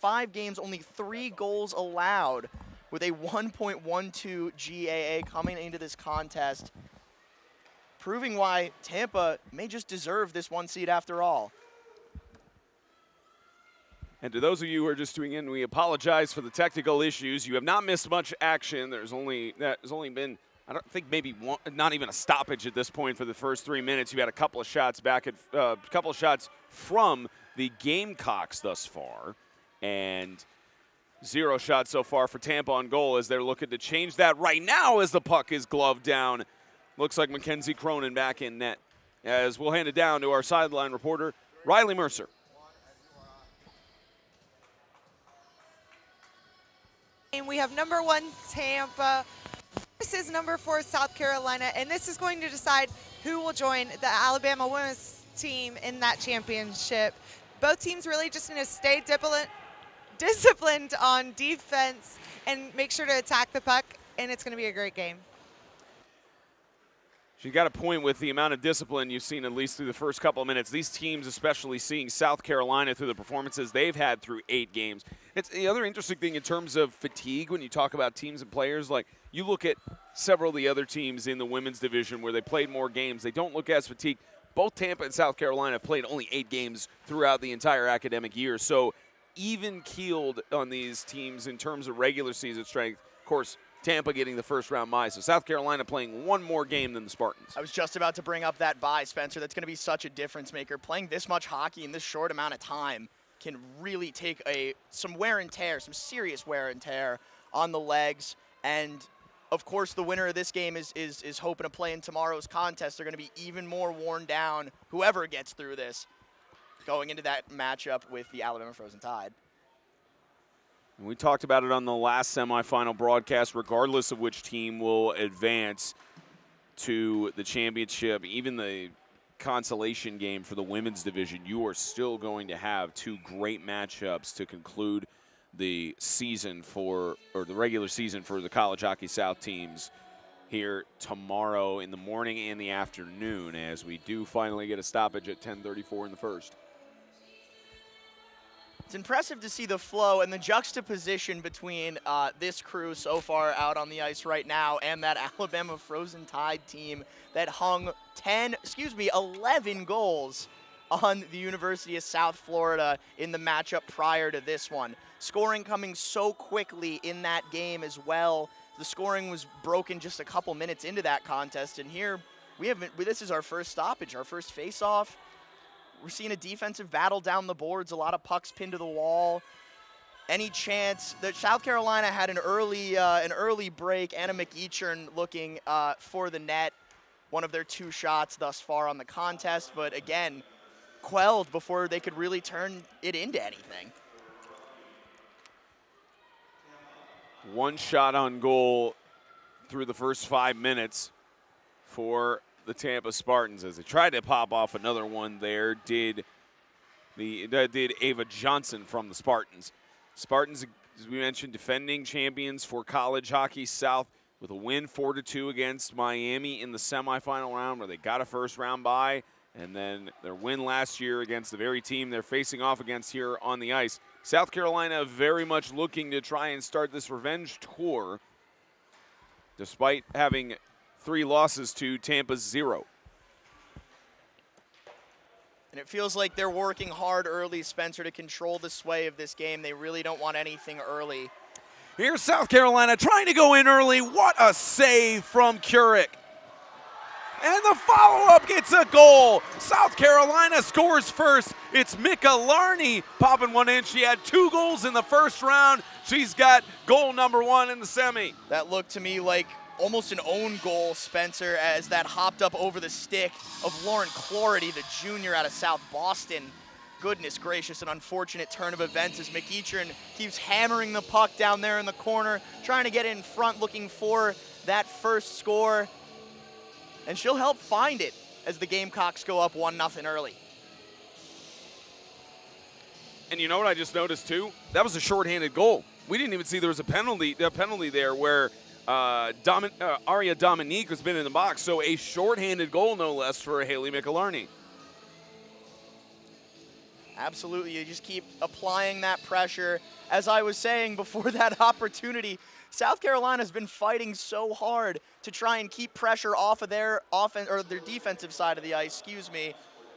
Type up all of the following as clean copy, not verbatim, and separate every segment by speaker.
Speaker 1: 5 games, only 3 goals allowed, with a 1.12 GAA coming into this contest, proving why Tampa may just deserve this 1 seed after all.
Speaker 2: And to those of you who are just tuning in, we apologize for the technical issues. You have not missed much action. There's only been, I don't think, maybe one, not even a stoppage at this point for the first 3 minutes. You had a couple of shots back at shots from the Gamecocks thus far, and 0 shots so far for Tampa on goal as they're looking to change that right now as the puck is gloved down. Looks like Mackenzie Cronin back in net. As we'll hand it down to our sideline reporter, Riley Mercer.
Speaker 3: We have number 1 Tampa versus number 4 South Carolina, and this is going to decide who will join the Alabama women's team in that championship. Both teams really just need to stay disciplined on defense and make sure to attack the puck, and it's going to be a great game.
Speaker 2: She got a point with the amount of discipline you've seen, at least through the first couple of minutes. These teams, especially seeing South Carolina through the performances they've had through 8 games. It's the other interesting thing in terms of fatigue when you talk about teams and players. Like, you look at several of the other teams in the women's division where they played more games. They don't look as fatigued. Both Tampa and South Carolina have played only 8 games throughout the entire academic year. So even-keeled on these teams in terms of regular season strength. Of course, Tampa getting the first-round bye, so South Carolina playing 1 more game than the Spartans.
Speaker 1: I was just about to bring up that bye, Spencer. That's going to be such a difference maker. Playing this much hockey in this short amount of time can really take some wear and tear, some serious wear and tear on the legs. And, of course, the winner of this game is hoping to play in tomorrow's contest. They're going to be even more worn down, whoever gets through this, going into that matchup with the Alabama Frozen Tide.
Speaker 2: We talked about it on the last semifinal broadcast. Regardless of which team will advance to the championship, even the consolation game for the women's division, you are still going to have 2 great matchups to conclude the season or the regular season for the College Hockey South teams here tomorrow in the morning and the afternoon, as we do finally get a stoppage at 10:34 in the first.
Speaker 1: It's impressive to see the flow and the juxtaposition between this crew so far out on the ice right now and that Alabama Frozen Tide team that hung 11 goals on the University of South Florida in the matchup prior to this one. Scoring coming so quickly in that game as well. The scoring was broken just a couple minutes into that contest, and here this is our first stoppage, our first face-off. We're seeing a defensive battle down the boards, a lot of pucks pinned to the wall. Any chance that South Carolina had an early break, Anna McEachern looking for the net, one of their 2 shots thus far on the contest, but again, quelled before they could really turn it into anything.
Speaker 2: 1 shot on goal through the first 5 minutes for the Tampa Spartans. As they tried to pop off another one there, did Ava Johnson from the Spartans. Spartans, as we mentioned, defending champions for College Hockey South with a win 4-2 against Miami in the semifinal round where they got a first-round bye, and then their win last year against the very team they're facing off against here on the ice. South Carolina very much looking to try and start this revenge tour despite having 3 losses to Tampa's 0.
Speaker 1: And it feels like they're working hard early, Spencer, to control the sway of this game. They really don't want anything early.
Speaker 2: Here's South Carolina trying to go in early. What a save from Curick. And the follow-up gets a goal. South Carolina scores first. It's Mika Larney popping one in. She had 2 goals in the first round. She's got goal number 1 in the semi.
Speaker 1: That looked to me like almost an own goal, Spencer, as that hopped up over the stick of Lauren Clority, the junior out of South Boston. Goodness gracious, an unfortunate turn of events as McEachern keeps hammering the puck down there in the corner, trying to get in front, looking for that first score. And she'll help find it as the Gamecocks go up 1-0 early.
Speaker 2: And you know what I just noticed too? That was a shorthanded goal. We didn't even see there was a penalty there where Aria Dominique has been in the box, so a shorthanded goal no less for Haley Mikalarney.
Speaker 1: Absolutely. You just keep applying that pressure. As I was saying before that opportunity, South Carolina's been fighting so hard to try and keep pressure off of their offense or their defensive side of the ice,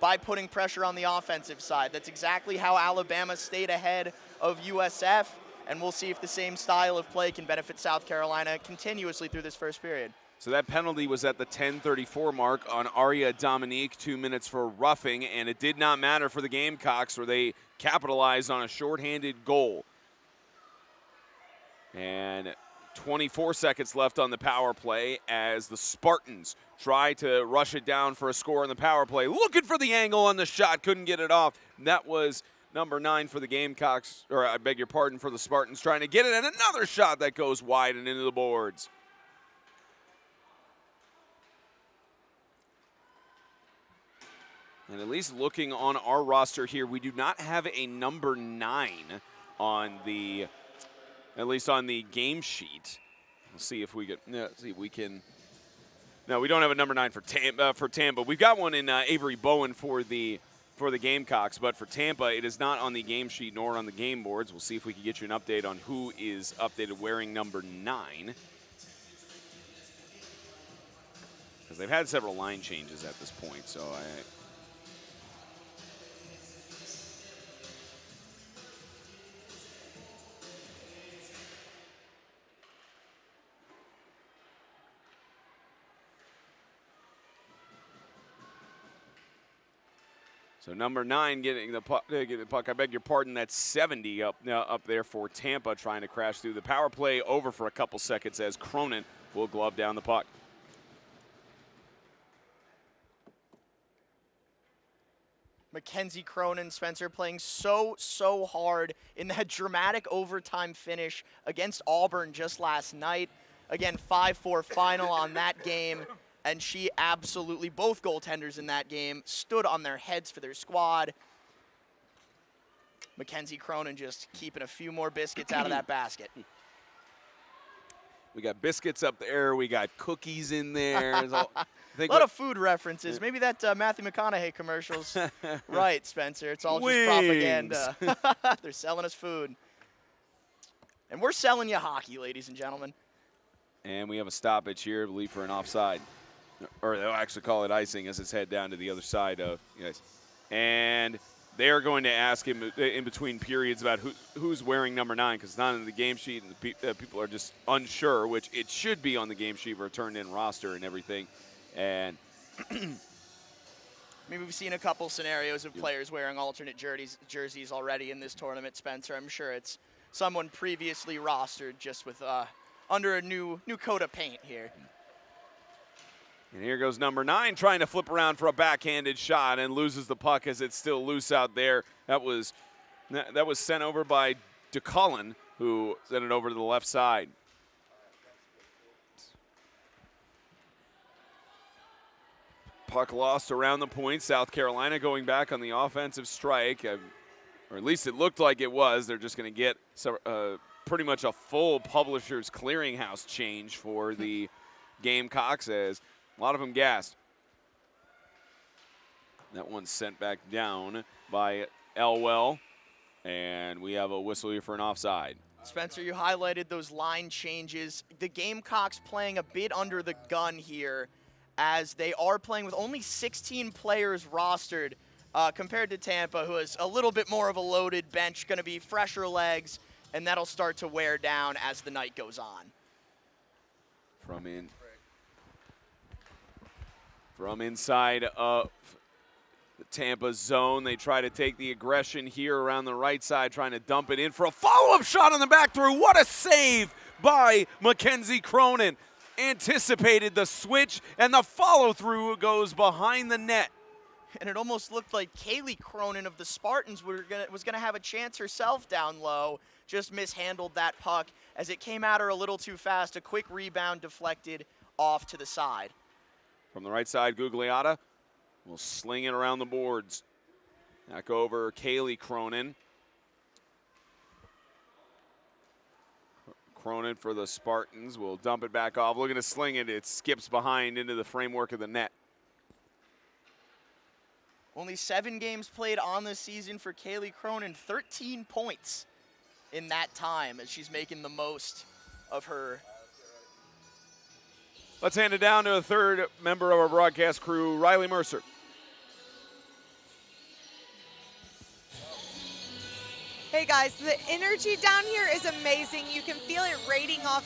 Speaker 1: by putting pressure on the offensive side. That's exactly how Alabama stayed ahead of USF, and we'll see if the same style of play can benefit South Carolina continuously through this first period.
Speaker 2: So that penalty was at the 10:34 mark on Aria Dominique, 2 minutes for roughing, and it did not matter for the Gamecocks where they capitalized on a shorthanded goal. And 24 seconds left on the power play as the Spartans try to rush it down for a score on the power play. Looking for the angle on the shot, couldn't get it off. That was number 9 for the Gamecocks, or I beg your pardon, for the Spartans trying to get it, and another shot that goes wide and into the boards. And at least looking on our roster here, we do not have a number 9 on the, at least on the game sheet. We'll see if we can. No, we don't have a number 9 for Tampa. We've got one in Avery Bowen for the Gamecocks, but for Tampa, it is not on the game sheet nor on the game boards. We'll see if we can get you an update on who is updated wearing number 9. Because they've had several line changes at this point, so So number 9 getting the puck. I beg your pardon. That's 70 up there for Tampa, trying to crash through the power play. Over for a couple seconds as Cronin will glove down the puck.
Speaker 1: Mackenzie Cronin, Spencer, playing so hard in that dramatic overtime finish against Auburn just last night. Again, 5-4 final on that game. And she absolutely, both goaltenders in that game, stood on their heads for their squad. Mackenzie Cronin just keeping a few more biscuits out of that basket.
Speaker 2: We got biscuits up there. We got cookies in there.
Speaker 1: A lot of food references. Maybe that Matthew McConaughey commercial's right, Spencer. It's all just propaganda. They're selling us food. And we're selling you hockey, ladies and gentlemen.
Speaker 2: And we have a stoppage here, I believe, for an offside. Or they'll actually call it icing as it's head down to the other side of yes. And they are going to ask him in between periods about who's wearing number 9 because it's not in the game sheet and the people are just unsure, which it should be on the game sheet for a turned-in roster and everything. And
Speaker 1: maybe we've seen a couple scenarios of players wearing alternate jerseys already in this tournament, Spencer. I'm sure it's someone previously rostered just with under a new coat of paint here.
Speaker 2: And here goes number 9 trying to flip around for a backhanded shot and loses the puck as it's still loose out there. That was sent over by DeCullen, who sent it over to the left side. Puck lost around the point. South Carolina going back on the offensive strike, or at least it looked like it was. They're just going to get pretty much a full Publishers Clearinghouse change for the Gamecocks as a lot of them gassed. That one's sent back down by Elwell, and we have a whistle here for an offside.
Speaker 1: Spencer, you highlighted those line changes. The Gamecocks playing a bit under the gun here as they are playing with only 16 players rostered compared to Tampa, who is a little bit more of a loaded bench, going to be fresher legs, and that'll start to wear down as the night goes on.
Speaker 2: From inside of the Tampa zone, they try to take the aggression here around the right side, trying to dump it in for a follow-up shot on the back through. What a save by Mackenzie Cronin. Anticipated the switch, and the follow-through goes behind the net.
Speaker 1: And it almost looked like Kaylee Cronin of the Spartans was going to have a chance herself down low, just mishandled that puck as it came at her a little too fast. A quick rebound deflected off to the side.
Speaker 2: From the right side, Gugliotta will sling it around the boards. Back over Kaylee Cronin. Cronin for the Spartans will dump it back off. Looking to sling it. It skips behind into the framework of the net.
Speaker 1: Only 7 games played on the season for Kaylee Cronin, 13 points in that time as she's making the most of her.
Speaker 2: Let's hand it down to a third member of our broadcast crew, Riley Mercer.
Speaker 3: Hey guys, the energy down here is amazing. You can feel it radiating off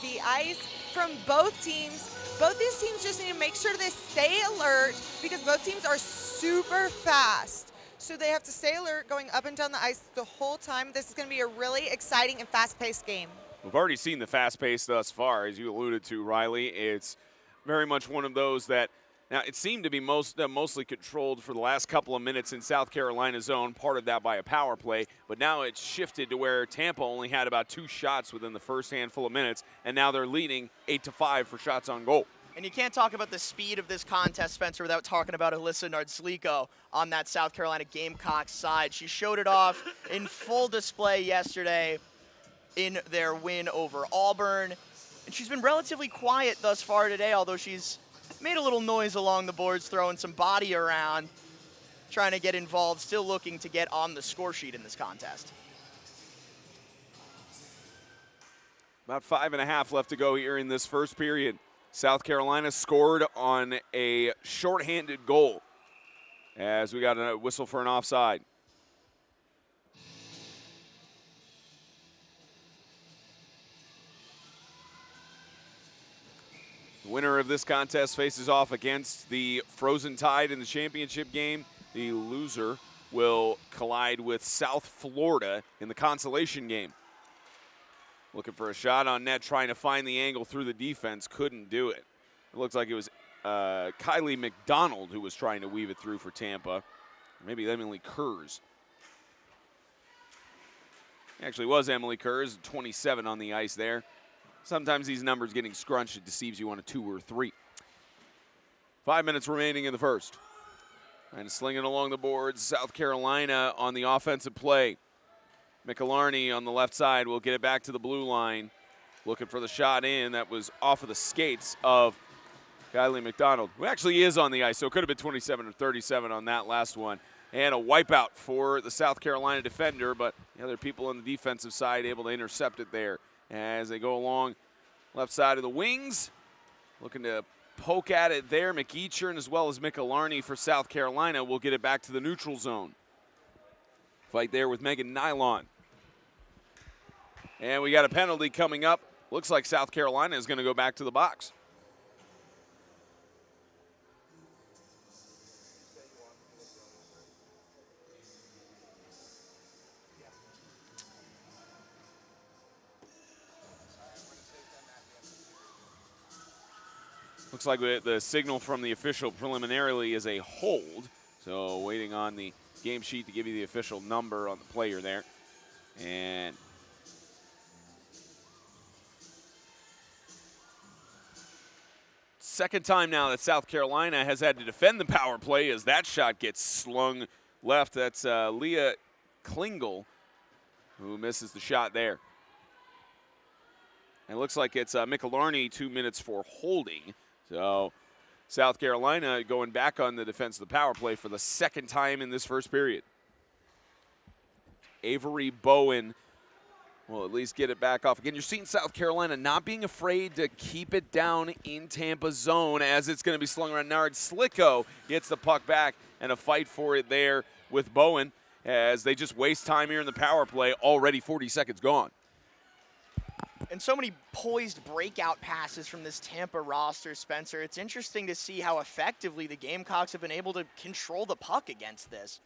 Speaker 3: the ice from both teams. Both these teams just need to make sure they stay alert because both teams are super fast. So they have to stay alert going up and down the ice the whole time. This is going to be a really exciting and fast-paced game.
Speaker 2: We've already seen the fast pace thus far, as you alluded to, Riley. It's very much one of those that, now it seemed to be mostly controlled for the last couple of minutes in South Carolina's zone, part of that by a power play, but now it's shifted to where Tampa only had about 2 shots within the first handful of minutes, and now they're leading 8-5 for shots on goal.
Speaker 1: And you can't talk about the speed of this contest, Spencer, without talking about Alyssa Nardsliko on that South Carolina Gamecocks side. She showed it off in full display yesterday in their win over Auburn. And she's been relatively quiet thus far today, although she's made a little noise along the boards, throwing some body around, trying to get involved, still looking to get on the score sheet in this contest.
Speaker 2: About 5.5 left to go here in this first period. South Carolina scored on a shorthanded goal as we got a whistle for an offside. The winner of this contest faces off against the Frozen Tide in the championship game. The loser will collide with South Florida in the consolation game. Looking for a shot on net, trying to find the angle through the defense. Couldn't do it. It looks like it was Kylie McDonald who was trying to weave it through for Tampa. Maybe Emily Kurz. Actually, it was Emily Kurz, 27 on the ice there. Sometimes these numbers getting scrunched, it deceives you on a 2 or 3. 5 minutes remaining in the first. And slinging along the boards, South Carolina on the offensive play. McIllarney on the left side will get it back to the blue line. Looking for the shot in. That was off of the skates of Kylie McDonald, who actually is on the ice, so it could have been 27 or 37 on that last one. And a wipeout for the South Carolina defender, but the other people on the defensive side able to intercept it there as they go along left side of the wings. Looking to poke at it there. McEachern as well as McIllarney for South Carolina will get it back to the neutral zone. Fight there with Megan Nylon. And we got a penalty coming up. Looks like South Carolina is going to go back to the box. Looks like the signal from the official preliminarily is a hold. So waiting on the game sheet to give you the official number on the player there. And second time now that South Carolina has had to defend the power play as that shot gets slung left. That's Leah Klingel who misses the shot there. And it looks like it's McIllarney 2 minutes for holding. So South Carolina going back on the defense of the power play for the second time in this first period. Avery Bowen will at least get it back off. Again, you're seeing South Carolina not being afraid to keep it down in Tampa's zone as it's going to be slung around. Nardsliko gets the puck back and a fight for it there with Bowen as they just waste time here in the power play. Already 40 seconds gone.
Speaker 1: And so many poised breakout passes from this Tampa roster, Spencer. It's interesting to see how effectively the Gamecocks have been able to control the puck against this.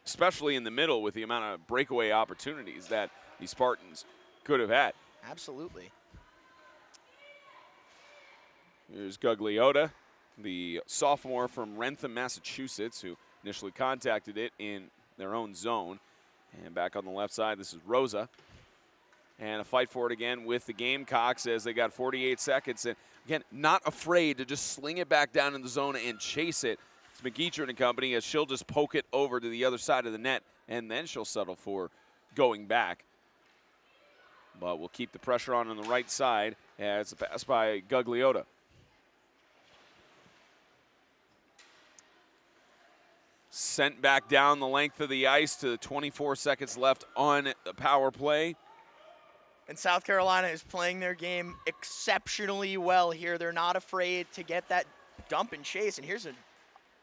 Speaker 2: Especially in the middle with the amount of breakaway opportunities that the Spartans could have had.
Speaker 1: Absolutely.
Speaker 2: Here's Gugliotta, the sophomore from Rentham, Massachusetts, who initially contacted it in their own zone. And back on the left side, this is Rosa. And a fight for it again with the Gamecocks as they got 48 seconds. And again, not afraid to just sling it back down in the zone and chase it. It's McEachern and company as she'll just poke it over to the other side of the net, and then she'll settle for going back. But we'll keep the pressure on the right side as a pass by Gugliotta. sent back down the length of the ice to 24 seconds left on the power play.
Speaker 1: And South Carolina is playing their game exceptionally well here. They're not afraid to get that dump and chase. And here's an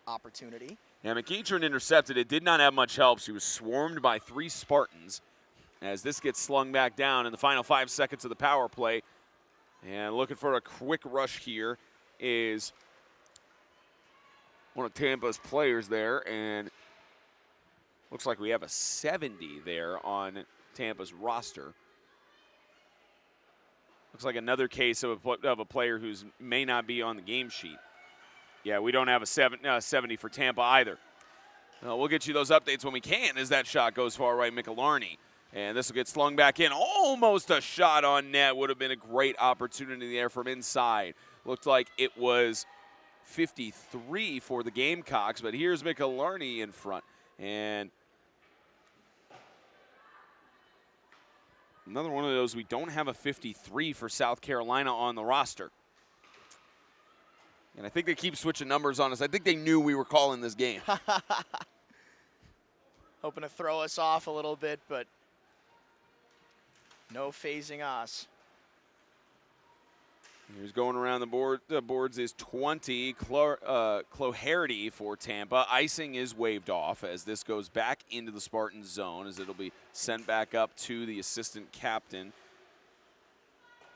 Speaker 1: opportunity.
Speaker 2: Yeah, McEachern intercepted it. Did not have much help. She was swarmed by 3 Spartans as this gets slung back down in the final 5 seconds of the power play. And looking for a quick rush here is one of Tampa's players there. And looks like we have a 70 there on Tampa's roster. Looks like another case of a player who may not be on the game sheet. Yeah, we don't have a 70 for Tampa either. We'll get you those updates when we can as that shot goes far right, Michellarni. And this will get slung back in. Almost a shot on net. Would have been a great opportunity there from inside. Looked like it was 53 for the Gamecocks, but here's Michellarni in front. And another one of those, we don't have a 53 for South Carolina on the roster. And I think they keep switching numbers on us. I think they knew we were calling this game.
Speaker 1: Hoping to throw us off a little bit, but no phasing us.
Speaker 2: Here's going around the boards is 20. Cloherty for Tampa. Icing is waved off as this goes back into the Spartan zone as it'll be sent back up to the assistant captain.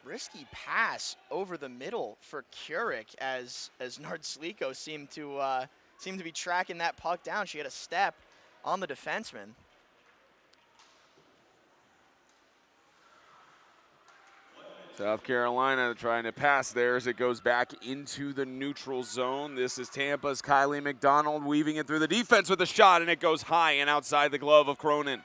Speaker 1: Risky pass over the middle for Keurig as Nardsliko seemed to be tracking that puck down. She had a step on the defenseman.
Speaker 2: South Carolina trying to pass there as it goes back into the neutral zone. This is Tampa's Kylie McDonald weaving it through the defense with a shot, and it goes high and outside the glove of Cronin.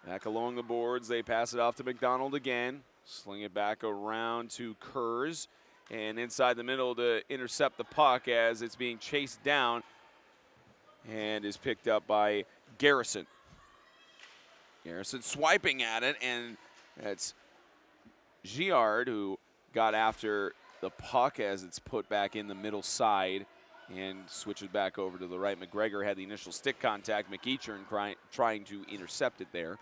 Speaker 2: Back along the boards, they pass it off to McDonald again. Sling it back around to Kurz. And inside the middle to intercept the puck as it's being chased down. And is picked up by Garrison. Garrison swiping at it, and that's Giard who got after the puck as it's put back in the middle side and switches back over to the right. McGregor had the initial stick contact. McEachern trying to intercept it there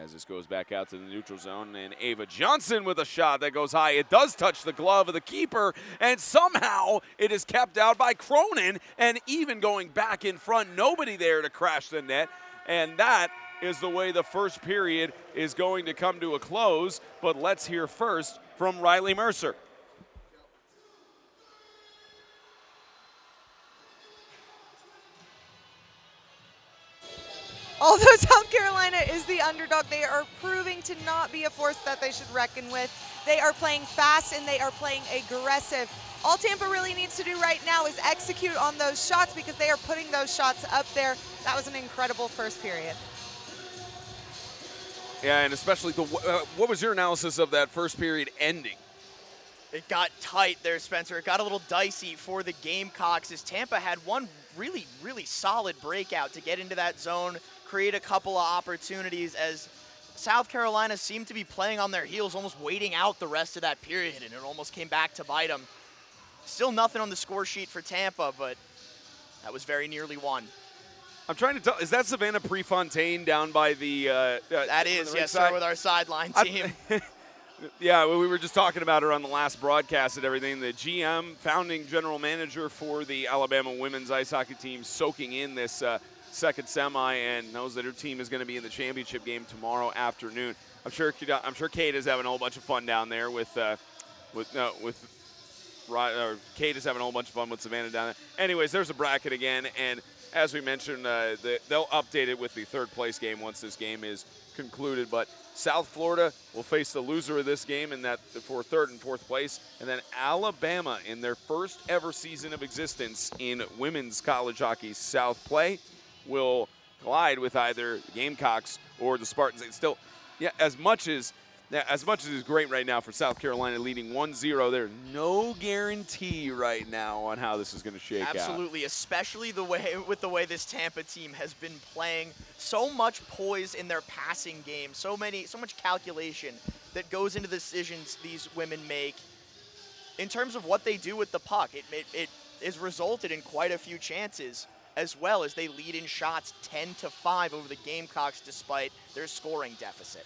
Speaker 2: as this goes back out to the neutral zone. And Ava Johnson with a shot that goes high. It does touch the glove of the keeper, and somehow it is kept out by Cronin, and even going back in front, nobody there to crash the net. And that is the way the first period is going to come to a close. But let's hear first from Riley Mercer.
Speaker 3: Although South Carolina is the underdog, they are proving to not be a force that they should reckon with. They are playing fast and they are playing aggressive. All Tampa really needs to do right now is execute on those shots because they are putting those shots up there. That was an incredible first period.
Speaker 2: Yeah, and especially what was your analysis of that first period ending?
Speaker 1: It got tight there, Spencer. It got a little dicey for the Gamecocks as Tampa had one really, really solid breakout to get into that zone, create a couple of opportunities as South Carolina seemed to be playing on their heels, almost waiting out the rest of that period, and it almost came back to bite them. Still nothing on the score sheet for Tampa, but that was very nearly won.
Speaker 2: I'm trying to tell, is that Savannah Prefontaine down by the
Speaker 1: that is, yes, sir, with our sideline team.
Speaker 2: Yeah, we were just talking about her on the last broadcast and everything. The GM, founding general manager for the Alabama women's ice hockey team, soaking in this second semi, and knows that her team is going to be in the championship game tomorrow afternoon. I'm sure Kate is having a whole bunch of fun down there Kate is having a whole bunch of fun with Savannah down there. Anyways, there's a bracket again, and as we mentioned, they'll update it with the third place game once this game is concluded. But South Florida will face the loser of this game for third and fourth place. And then Alabama, in their first ever season of existence in women's college hockey South play, will collide with either the Gamecocks or the Spartans. It's still, as much as it's great right now for South Carolina leading 1-0, there's no guarantee right now on how this is going to shake out.
Speaker 1: Absolutely, especially the way this Tampa team has been playing. So much poise in their passing game, so much calculation that goes into the decisions these women make in terms of what they do with the puck. It has resulted in quite a few chances as well, as they lead in shots 10-5 over the Gamecocks despite their scoring deficit.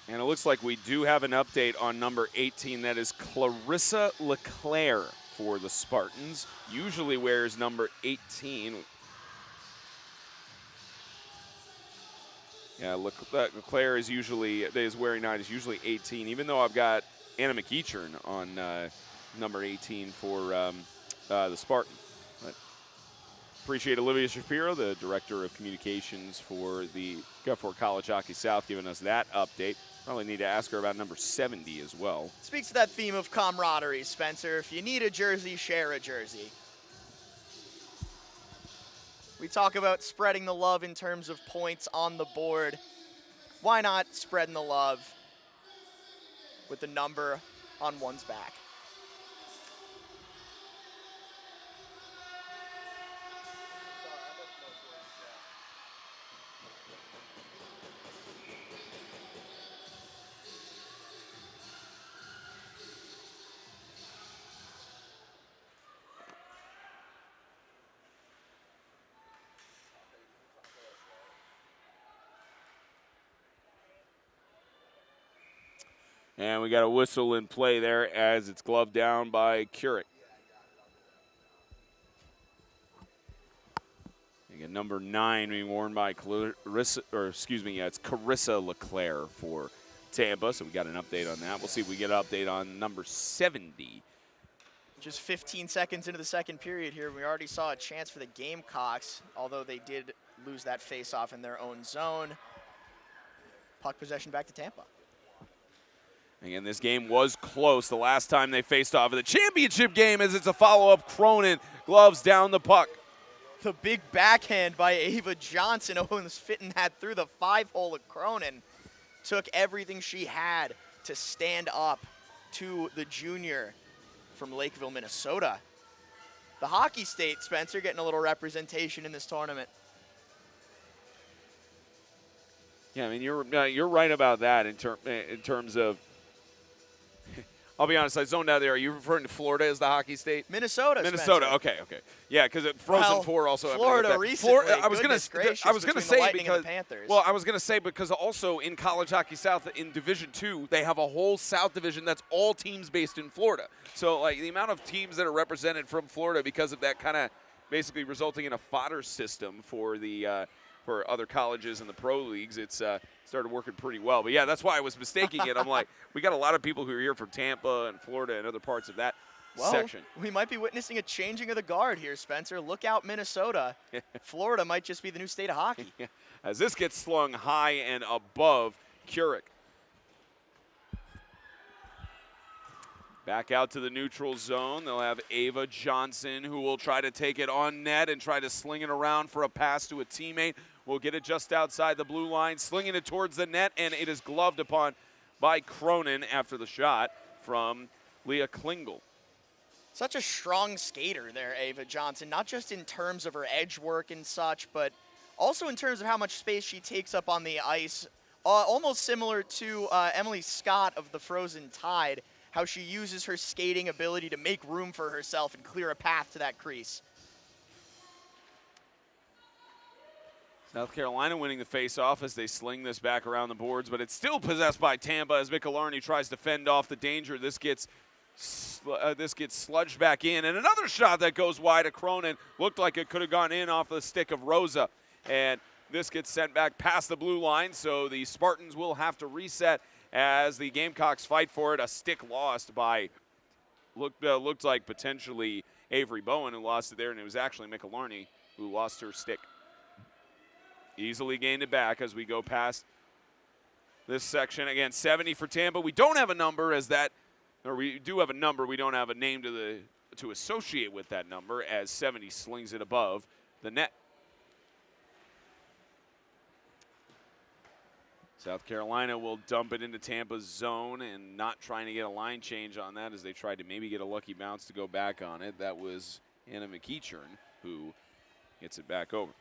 Speaker 2: And it looks like we do have an update on number 18. That is Clarissa LeClaire for the Spartans. Usually wears number 18. Yeah, LeClaire is wearing 9, is usually 18, even though I've got Anna McEachern on number 18 for the Spartans. But appreciate Olivia Shapiro, the Director of Communications for College Hockey South, giving us that update. Probably need to ask her about number 70 as well.
Speaker 1: Speaks to that theme of camaraderie, Spencer. If you need a jersey, share a jersey. We talk about spreading the love in terms of points on the board. Why not spreading the love with the number on one's back?
Speaker 2: And we got a whistle in play there as it's gloved down by Curick. Again, number 9 being worn by it's Carissa LeClaire for Tampa. So we got an update on that. We'll see if we get an update on number 70.
Speaker 1: Just 15 seconds into the second period here, we already saw a chance for the Gamecocks, although they did lose that face-off in their own zone. Puck possession back to Tampa.
Speaker 2: Again, this game was close the last time they faced off in the championship game, as it's a follow-up. Cronin gloves down the puck.
Speaker 1: The big backhand by Ava Johnson. Owens fitting that through the 5-hole of Cronin. Took everything she had to stand up to the junior from Lakeville, Minnesota. The Hockey State, Spencer, getting a little representation in this tournament.
Speaker 2: Yeah, I mean, you're right about that in terms of. I'll be honest, I zoned out there. Are you referring to Florida as the Hockey State?
Speaker 1: Minnesota.
Speaker 2: Minnesota.
Speaker 1: Spencer.
Speaker 2: Okay. Yeah, because Frozen Four also.
Speaker 1: Florida recently.
Speaker 2: I was going to say because.
Speaker 1: Panthers.
Speaker 2: Well, I was going to say because also in College Hockey South in Division II, they have a whole South Division that's all teams based in Florida. So like the amount of teams that are represented from Florida because of that kind of basically resulting in a fodder system for the. For other colleges in the pro leagues, it's started working pretty well. But yeah, that's why I was mistaking it. I'm like, we got a lot of people who are here from Tampa and Florida and other parts of that section.
Speaker 1: We might be witnessing a changing of the guard here, Spencer. Look out, Minnesota. Florida might just be the new state of hockey.
Speaker 2: As this gets slung high and above Curick. Back out to the neutral zone. They'll have Ava Johnson, who will try to take it on net and try to sling it around for a pass to a teammate. Will get it just outside the blue line, slinging it towards the net, and it is gloved upon by Cronin after the shot from Leah Klingel.
Speaker 1: Such a strong skater there, Ava Johnson, not just in terms of her edge work and such, but also in terms of how much space she takes up on the ice. Almost similar to Emily Scott of the Frozen Tide, how she uses her skating ability to make room for herself and clear a path to that crease.
Speaker 2: South Carolina winning the face-off as they sling this back around the boards, but it's still possessed by Tampa as Michellarny tries to fend off the danger. This gets sludged back in, and another shot that goes wide of Cronin. Looked like it could have gone in off the stick of Rosa, and this gets sent back past the blue line, so the Spartans will have to reset as the Gamecocks fight for it. A stick lost by, looked like potentially Avery Bowen, who lost it there, and it was actually Michellarny who lost her stick. Easily gained it back as we go past this section. Again, 70 for Tampa. We don't have a number we do have a number. We don't have a name to associate with that number as 70 slings it above the net. South Carolina will dump it into Tampa's zone and not trying to get a line change on that as they tried to maybe get a lucky bounce to go back on it. That was Anna McEachern who gets it back over.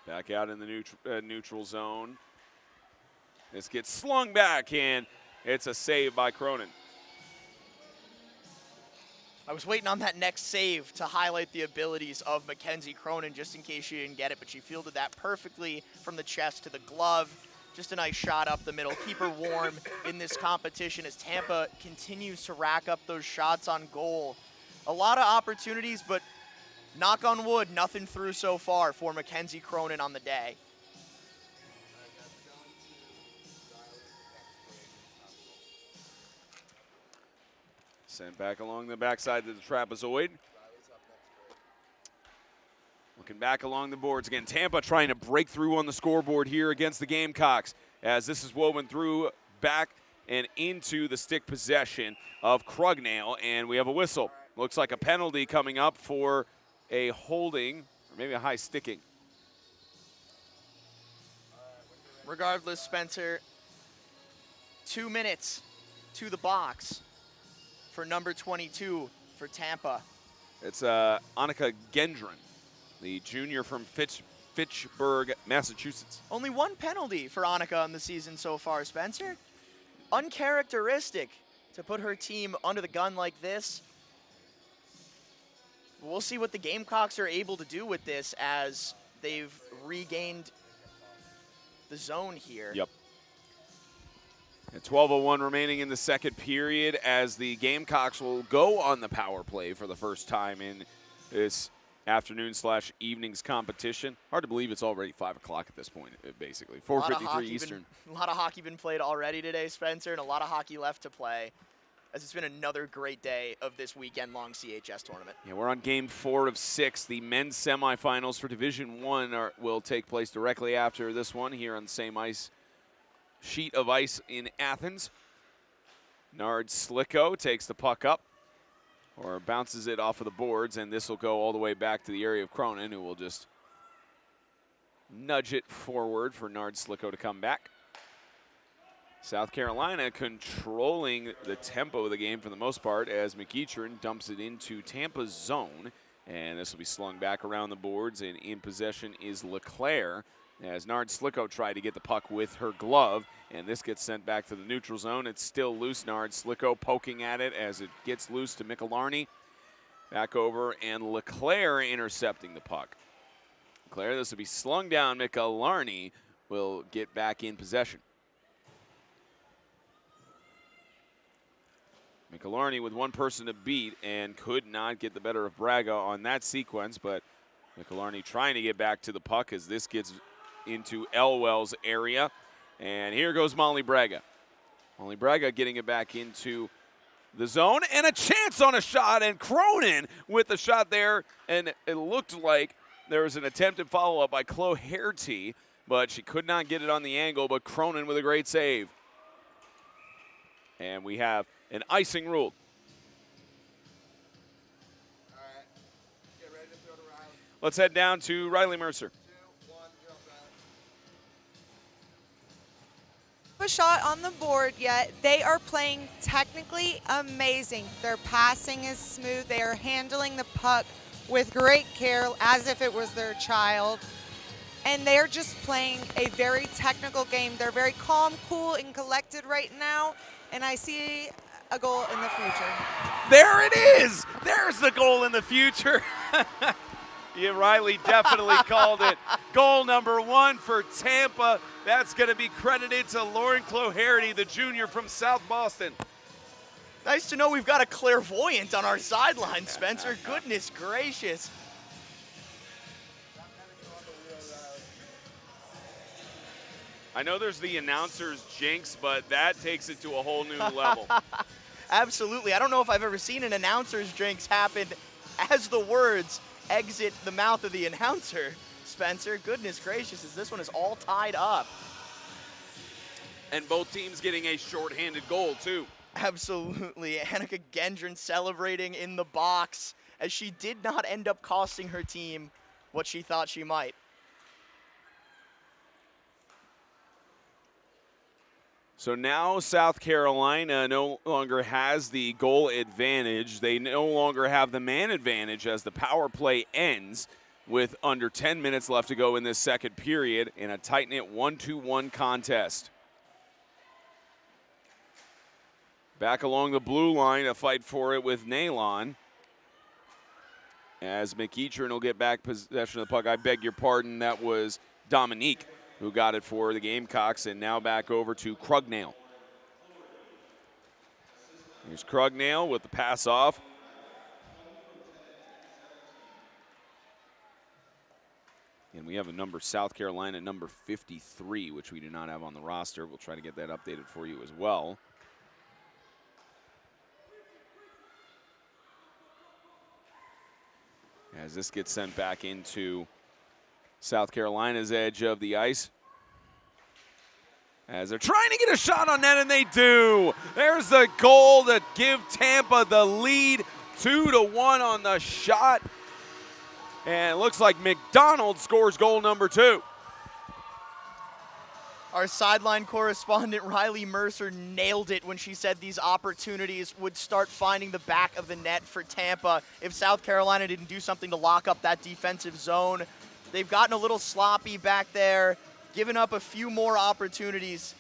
Speaker 2: Back out in the neutral zone. This gets slung back, and it's a save by Cronin.
Speaker 1: I was waiting on that next save to highlight the abilities of Mackenzie Cronin just in case she didn't get it, but she fielded that perfectly from the chest to the glove. Just a nice shot up the middle. Keep her warm in this competition as Tampa continues to rack up those shots on goal. A lot of opportunities, but knock on wood, nothing through so far for Mackenzie Cronin on the day.
Speaker 2: Sent back along the backside to the trapezoid. Looking back along the boards again. Tampa trying to break through on the scoreboard here against the Gamecocks as this is woven through back and into the stick possession of Krugnail, and we have a whistle. Looks like a penalty coming up for a holding or maybe a high sticking.
Speaker 1: Regardless, Spencer, 2 minutes to the box for number 22 for Tampa.
Speaker 2: It's Annika Gendron, the junior from Fitchburg, Massachusetts.
Speaker 1: Only one penalty for Annika in the season so far, Spencer. Uncharacteristic to put her team under the gun like this. We'll see what the Gamecocks are able to do with this as they've regained the zone here.
Speaker 2: Yep. And 12:01 remaining in the second period as the Gamecocks will go on the power play for the first time in this afternoon/evening's competition. Hard to believe it's already 5 o'clock at this point, basically. 4:53 Eastern.
Speaker 1: A lot of hockey been played already today, Spencer, and a lot of hockey left to play, as it's been another great day of this weekend-long CHS tournament.
Speaker 2: Yeah, we're on game 4 of 6. The men's semifinals for Division I will take place directly after this one here on the same sheet of ice in Athens. Nard Slicko takes the puck up or bounces it off of the boards, and this will go all the way back to the area of Cronin, who will just nudge it forward for Nard Slicko to come back. South Carolina controlling the tempo of the game for the most part as McEachern dumps it into Tampa's zone, and this will be slung back around the boards, and in possession is LeClaire as Nard Slicko tried to get the puck with her glove, and this gets sent back to the neutral zone. It's still loose. Nard Slicko poking at it as it gets loose to Mikelarny. Back over, and LeClaire intercepting the puck. LeClaire, this will be slung down. Mikelarny will get back in possession. Mikelarny with one person to beat and could not get the better of Braga on that sequence, but Mikelarny trying to get back to the puck as this gets into Elwell's area. And here goes Molly Braga. Molly Braga getting it back into the zone, and a chance on a shot, and Cronin with the shot there, and it looked like there was an attempted follow-up by Chloe Herty, but she could not get it on the angle, but Cronin with a great save. And we have an icing ruled.
Speaker 4: All right. Get ready to throw to Riley.
Speaker 2: Let's head down to Riley Mercer.
Speaker 4: 2, 1, drill set.
Speaker 3: A shot on the board yet. They are playing technically amazing. Their passing is smooth. They are handling the puck with great care as if it was their child. And they're just playing a very technical game. They're very calm, cool, and collected right now. And I see a goal in the future.
Speaker 2: There it is. There's the goal in the future. Yeah, Riley definitely called it. Goal number 1 for Tampa. That's going to be credited to Lauren Cloherty, the junior from South Boston.
Speaker 1: Nice to know we've got a clairvoyant on our sideline, Spencer. Goodness gracious.
Speaker 2: I know there's the announcer's jinx, but that takes it to a whole new level.
Speaker 1: Absolutely. I don't know if I've ever seen an announcer's jinx happen as the words exit the mouth of the announcer, Spencer. Goodness gracious, as this one is all tied up.
Speaker 2: And both teams getting a shorthanded goal, too.
Speaker 1: Absolutely. Annika Gendron celebrating in the box as she did not end up costing her team what she thought she might.
Speaker 2: So now South Carolina no longer has the goal advantage. They no longer have the man advantage as the power play ends. with under 10 minutes left to go in this second period in a tight-knit 1-2-1 contest. Back along the blue line, a fight for it with Nalon. As McEachern will get back possession of the puck. I beg your pardon, that was Dominique who got it for the Gamecocks, and now back over to Krugnail. Here's Krugnail with the pass off. And we have a number, South Carolina, number 53, which we do not have on the roster. We'll try to get that updated for you as well. As this gets sent back into South Carolina's edge of the ice. As they're trying to get a shot on net, and they do. There's the goal to give Tampa the lead, 2-1 on the shot. And it looks like McDonald scores goal number 2.
Speaker 1: Our sideline correspondent, Riley Mercer, nailed it when she said these opportunities would start finding the back of the net for Tampa if South Carolina didn't do something to lock up that defensive zone. They've gotten a little sloppy back there, given up a few more opportunities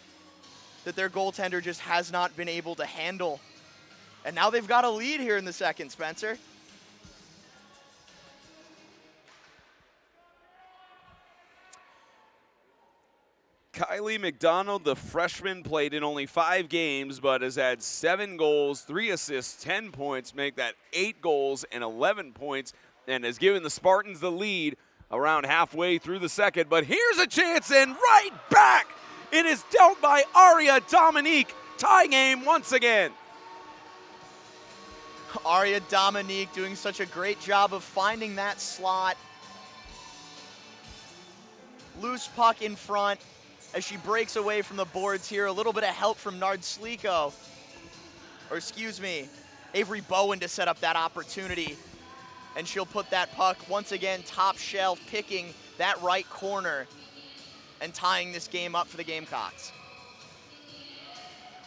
Speaker 1: that their goaltender just has not been able to handle. And now they've got a lead here in the second, Spencer.
Speaker 2: Kylie McDonald, the freshman, played in only 5 games, but has had 7 goals, 3 assists, 10 points, make that 8 goals and 11 points, and has given the Spartans the lead around halfway through the second. But here's a chance, and right back! It is dealt by Aria Dominique. Tie game once again.
Speaker 1: Aria Dominique doing such a great job of finding that slot. Loose puck in front as she breaks away from the boards here. A little bit of help from Nard Sliko. Or excuse me, Avery Bowen to set up that opportunity. And she'll put that puck once again top shelf, picking that right corner and tying this game up for the Gamecocks.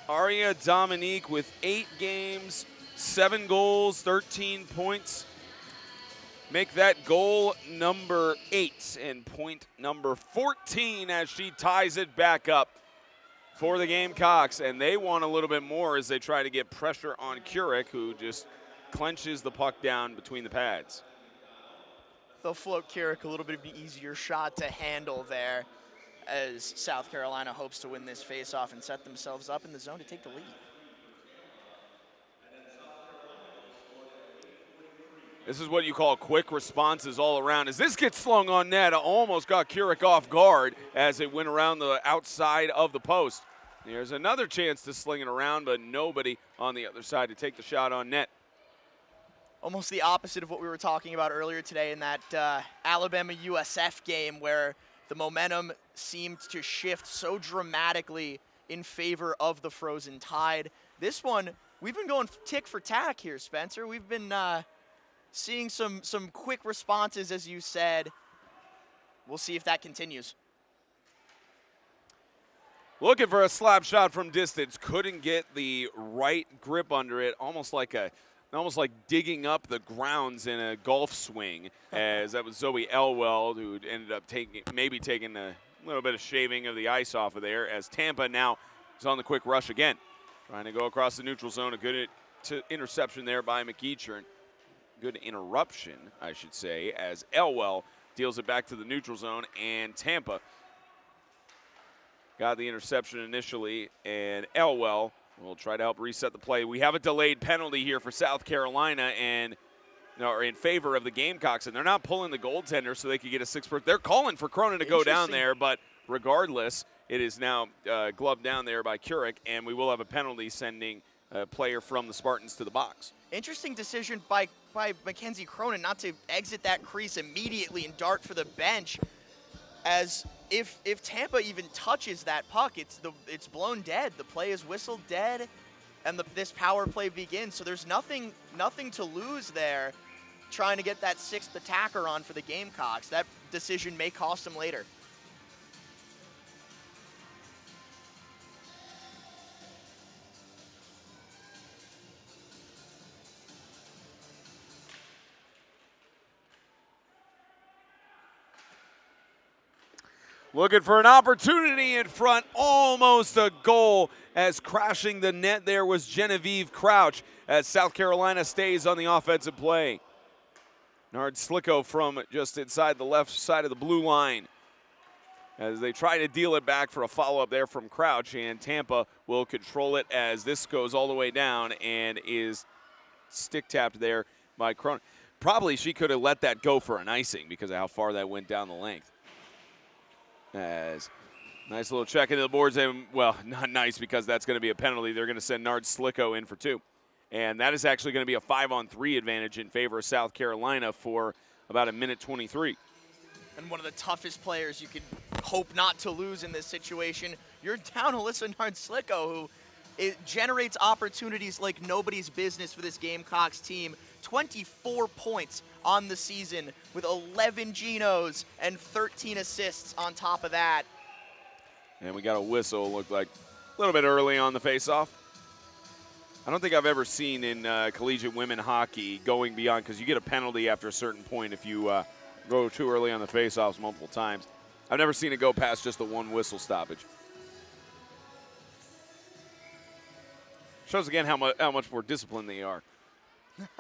Speaker 2: Aria Dominique with 8 games, 7 goals, 13 points. Make that goal number 8 and point number 14 as she ties it back up for the Gamecocks. And they want a little bit more as they try to get pressure on Kurek, who just clenches the puck down between the pads.
Speaker 1: They'll float Kurek a little bit of an easier shot to handle there as South Carolina hopes to win this faceoff and set themselves up in the zone to take the lead.
Speaker 2: This is what you call quick responses all around. As this gets slung on net, almost got Kurek off guard as it went around the outside of the post. There's another chance to sling it around, but nobody on the other side to take the shot on net.
Speaker 1: Almost the opposite of what we were talking about earlier today in that Alabama-USF game where the momentum seemed to shift so dramatically in favor of the Frozen Tide. This one, we've been going tick for tack here, Spencer. We've been seeing some quick responses, as you said. We'll see if that continues.
Speaker 2: Looking for a slap shot from distance. Couldn't get the right grip under it. Almost like digging up the grounds in a golf swing, as that was Zoe Elwell who ended up taking a little bit of shaving of the ice off of there, as Tampa now is on the quick rush again. Trying to go across the neutral zone. A good interception there by McEachern. Good interruption, I should say, as Elwell deals it back to the neutral zone, and Tampa got the interception initially, and Elwell will try to help reset the play. We have a delayed penalty here for South Carolina and or in favor of the Gamecocks, and they're not pulling the goaltender so they could get a 6-point. They're calling for Cronin to go down there, but regardless, it is now gloved down there by Kurek, and we will have a penalty sending a player from the Spartans to the box.
Speaker 1: Interesting decision by Mackenzie Cronin not to exit that crease immediately and dart for the bench, as if Tampa even touches that puck, it's blown dead. The play is whistled dead, and this power play begins. So there's nothing to lose there, trying to get that 6th attacker on for the Gamecocks. That decision may cost them later.
Speaker 2: Looking for an opportunity in front, almost a goal, as crashing the net there was Genevieve Crouch, as South Carolina stays on the offensive play. Nard Slicko from just inside the left side of the blue line, as they try to deal it back for a follow-up there from Crouch, and Tampa will control it as this goes all the way down and is stick-tapped there by Cronin. Probably she could have let that go for an icing because of how far that went down the length. As nice little check into the boards, and well, not nice because that's going to be a penalty. They're going to send Nard Slicko in for 2. And that is actually going to be a 5-on-3 advantage in favor of South Carolina for about a minute 23.
Speaker 1: And one of the toughest players you could hope not to lose in this situation. You're down Alyssa Nard-Slicko, who it generates opportunities like nobody's business for this Gamecocks team. 24 points on the season with 11 Genos and 13 assists on top of that.
Speaker 2: And we got a whistle, looked like a little bit early on the faceoff. I don't think I've ever seen in collegiate women hockey going beyond, because you get a penalty after a certain point if you go too early on the faceoffs multiple times. I've never seen it go past just the one whistle stoppage. Shows again how much more disciplined they are.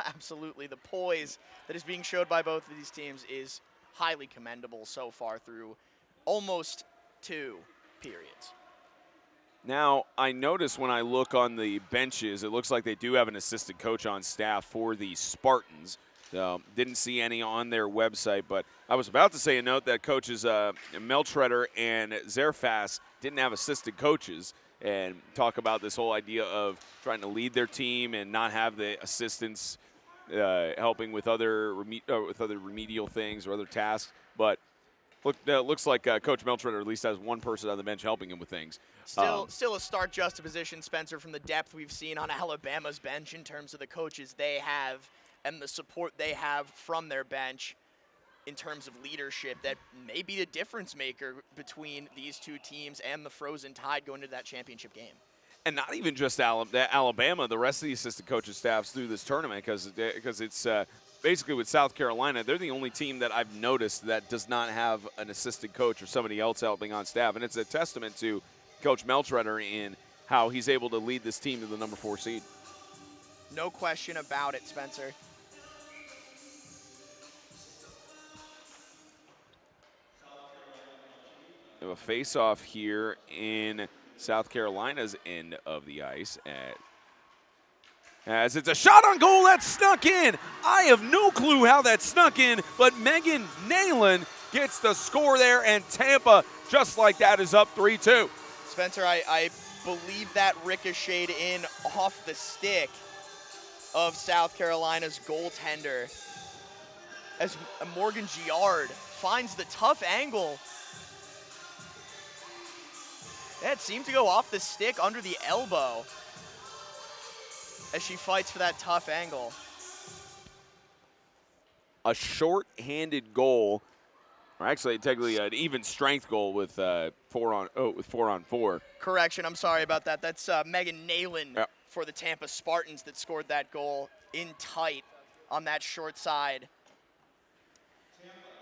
Speaker 1: Absolutely. The poise that is being showed by both of these teams is highly commendable so far through almost 2 periods.
Speaker 2: Now, I notice when I look on the benches, it looks like they do have an assistant coach on staff for the Spartans. Didn't see any on their website, but I was about to say a note that coaches Meltretter and Zerfas didn't have assistant coaches, and talk about this whole idea of trying to lead their team and not have the assistants helping with other remedial things or other tasks. But looks like Coach Meltretter at least has one person on the bench helping him with things.
Speaker 1: Still a stark juxtaposition, Spencer, from the depth we've seen on Alabama's bench in terms of the coaches they have and the support they have from their bench in terms of leadership that may be the difference maker between these 2 teams and the Frozen Tide going into that championship game.
Speaker 2: And not even just Alabama, the rest of the assistant coaches staffs through this tournament, because it's basically with South Carolina, they're the only team that I've noticed that does not have an assistant coach or somebody else helping on staff. And it's a testament to Coach Meltretter in how he's able to lead this team to the number 4 seed.
Speaker 1: No question about it, Spencer.
Speaker 2: We have a face-off here in South Carolina's end of the ice as it's a shot on goal that snuck in. I have no clue how that snuck in, but Megan Nayland gets the score there, and Tampa, just like that, is up 3-2.
Speaker 1: Spencer, I believe that ricocheted in off the stick of South Carolina's goaltender as Morgan Giard finds the tough angle. Yeah, it seemed to go off the stick under the elbow as she fights for that tough angle.
Speaker 2: A short-handed goal, or actually technically an even strength goal with 4-on-4.
Speaker 1: Correction, I'm sorry about that. That's Megan Nayland for the Tampa Spartans that scored that goal in tight on that short side.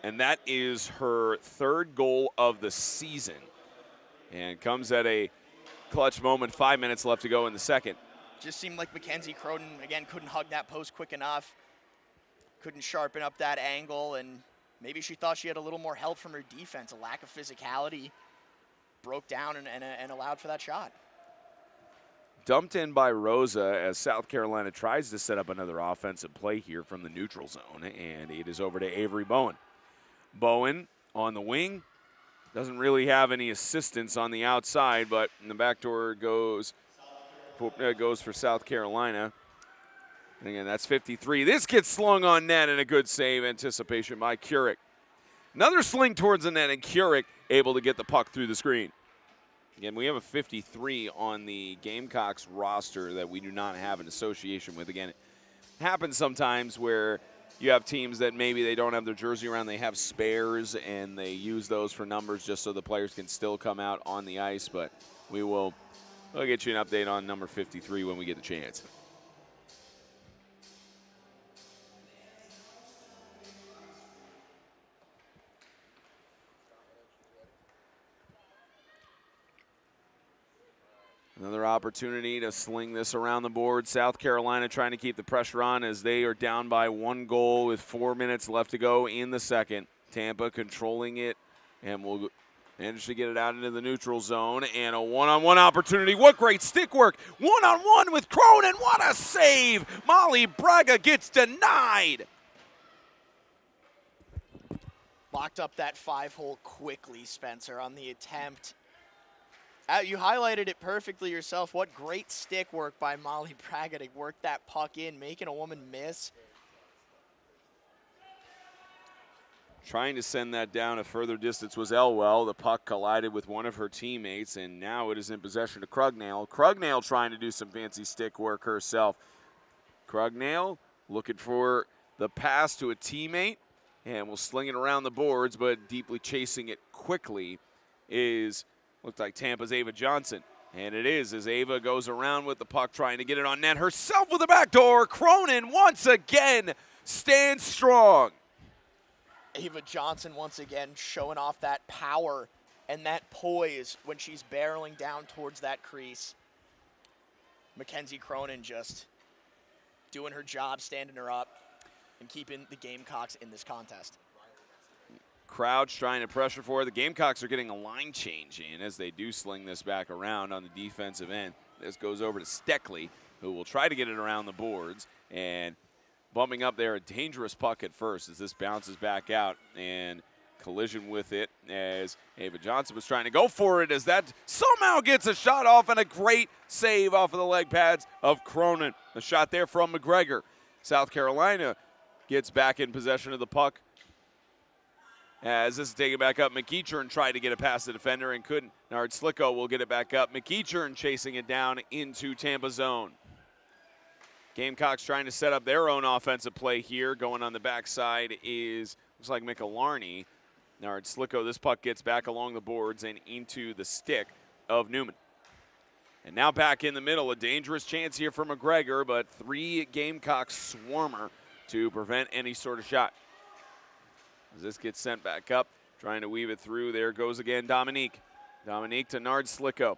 Speaker 2: And that is her 3rd goal of the season, and comes at a clutch moment. 5 minutes left to go in the second.
Speaker 1: Just seemed like Mackenzie Cronin, again, couldn't hug that post quick enough. Couldn't sharpen up that angle, and maybe she thought she had a little more help from her defense. A lack of physicality broke down and allowed for that shot.
Speaker 2: Dumped in by Rosa as South Carolina tries to set up another offensive play here from the neutral zone, and it is over to Avery Bowen. Bowen on the wing. Doesn't really have any assistance on the outside, but in the back door goes for South Carolina. And again, that's 53. This gets slung on net, and a good save anticipation by Curick. Another sling towards the net, and Curick able to get the puck through the screen. Again, we have a 53 on the Gamecocks roster that we do not have an association with. Again, it happens sometimes where you have teams that maybe they don't have their jersey around, they have spares, and they use those for numbers just so the players can still come out on the ice. But we'll get you an update on number 53 when we get the chance. Another opportunity to sling this around the board. South Carolina trying to keep the pressure on as they are down by 1 goal with 4 minutes left to go in the second. Tampa controlling it and will manage to get it out into the neutral zone. And a one-on-one opportunity. What great stick work. One-on-one with Cronin. What a save. Molly Braga gets denied.
Speaker 1: Locked up that 5-hole quickly, Spencer, on the attempt. You highlighted it perfectly yourself. What great stick work by Molly Braga to work that puck in, making a woman miss.
Speaker 2: Trying to send that down a further distance was Elwell. The puck collided with one of her teammates, and now it is in possession of Krugnail. Krugnail trying to do some fancy stick work herself. Krugnail looking for the pass to a teammate, and will sling it around the boards, but deeply chasing it quickly is, looks like Tampa's Ava Johnson. And it is, as Ava goes around with the puck, trying to get it on net herself with the back door. Cronin once again stands strong.
Speaker 1: Ava Johnson once again showing off that power and that poise when she's barreling down towards that crease. Mackenzie Cronin just doing her job, standing her up, and keeping the Gamecocks in this contest.
Speaker 2: Crouch trying to pressure for it. The Gamecocks are getting a line change in as they do sling this back around on the defensive end. This goes over to Steckley, who will try to get it around the boards, and bumping up there, a dangerous puck at first as this bounces back out, and collision with it as Ava Johnson was trying to go for it as that somehow gets a shot off, and a great save off of the leg pads of Cronin. A shot there from McGregor. South Carolina gets back in possession of the puck as this is taken back up. McEachern tried to get it past the defender and couldn't. Nard Slicko will get it back up. McEachern chasing it down into Tampa zone. Gamecocks trying to set up their own offensive play here. Going on the backside is, looks like Mikelarney. Nard Slicko, this puck gets back along the boards and into the stick of Newman. And now back in the middle, a dangerous chance here for McGregor, but 3 Gamecocks swarmer to prevent any sort of shot. As this gets sent back up, trying to weave it through. There goes again Dominique. Dominique to Nard Slicko.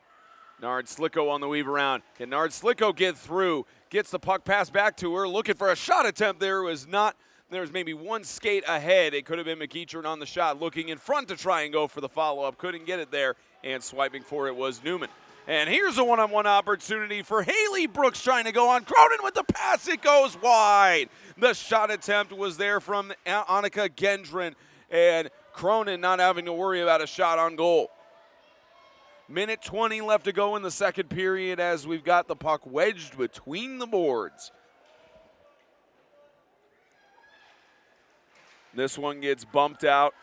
Speaker 2: Nard Slicko on the weave around. Can Nard Slicko get through? Gets the puck passed back to her. Looking for a shot attempt. There was not. There was maybe one skate ahead. It could have been McEachern on the shot. Looking in front to try and go for the follow-up. Couldn't get it there. And swiping for it was Newman. And here's a one-on-one opportunity for Haley Brooks trying to go on. Cronin with the pass. It goes wide. The shot attempt was there from Annika Gendron. And Cronin not having to worry about a shot on goal. Minute 20 left to go in the second period as we've got the puck wedged between the boards. This one gets bumped out.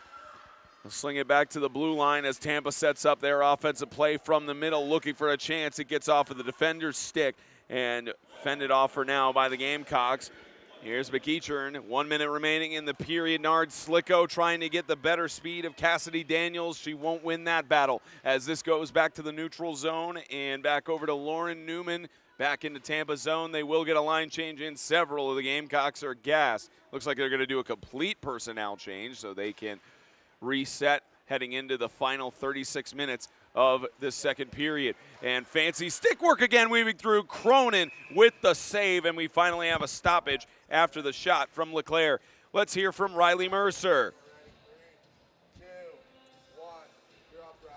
Speaker 2: They'll sling it back to the blue line as Tampa sets up their offensive play from the middle, looking for a chance. It gets off of the defender's stick and fended off for now by the Gamecocks. Here's McEachern, 1 minute remaining in the period. Nard Slicko trying to get the better speed of Cassidy Daniels. She won't win that battle as this goes back to the neutral zone and back over to Lauren Newman. Back into Tampa zone. They will get a line change in. Several of the Gamecocks are gassed. Looks like they're going to do a complete personnel change so they can reset heading into the final 36 minutes of the second period. And fancy stick work again weaving through. Cronin with the save, and we finally have a stoppage after the shot from LeClaire. Let's hear from Riley Mercer.
Speaker 4: 3, 2, 1, you're up, Riley.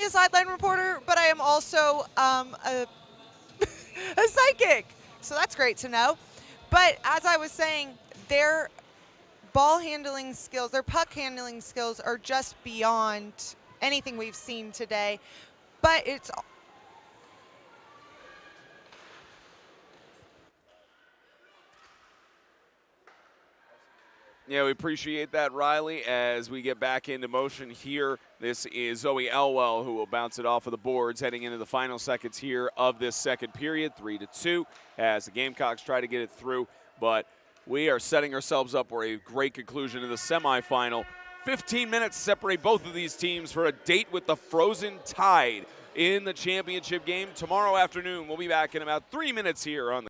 Speaker 3: A sideline reporter, but I am also a psychic, so that's great to know. But as I was saying, their ball handling skills, their puck handling skills are just beyond anything we've seen today. But it's
Speaker 2: Yeah, we appreciate that, Riley, as we get back into motion here. This is Zoe Elwell who will bounce it off of the boards heading into the final seconds here of this second period, 3-2, as the Gamecocks try to get it through. But we are setting ourselves up for a great conclusion of the semifinal. 15 minutes separate both of these teams for a date with the Frozen Tide in the championship game tomorrow afternoon. We'll be back in about 3 minutes here on the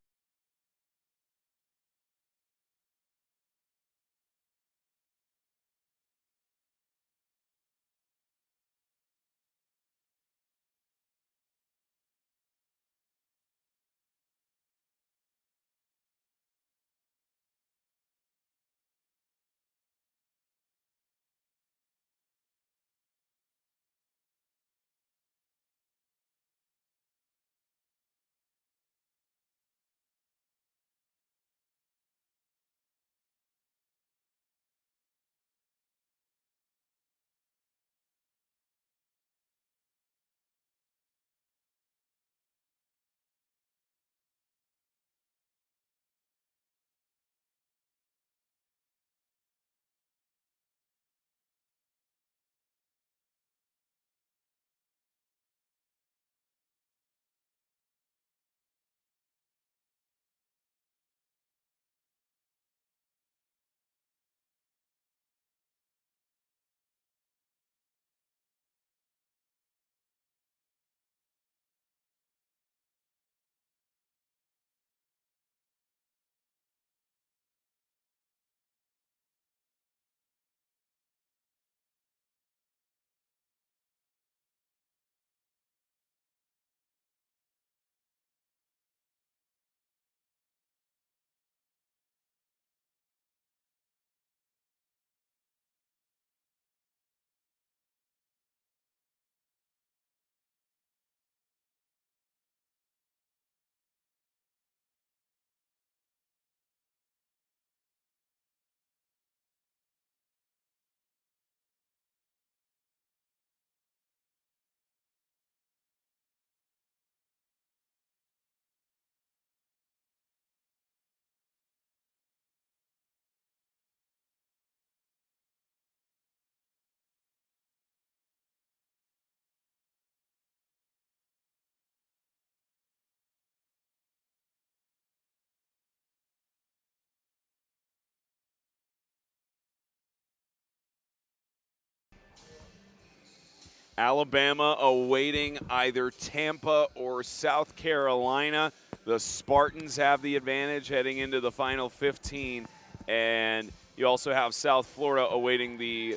Speaker 2: Alabama awaiting either Tampa or South Carolina. The Spartans have the advantage heading into the final 15. And you also have South Florida awaiting the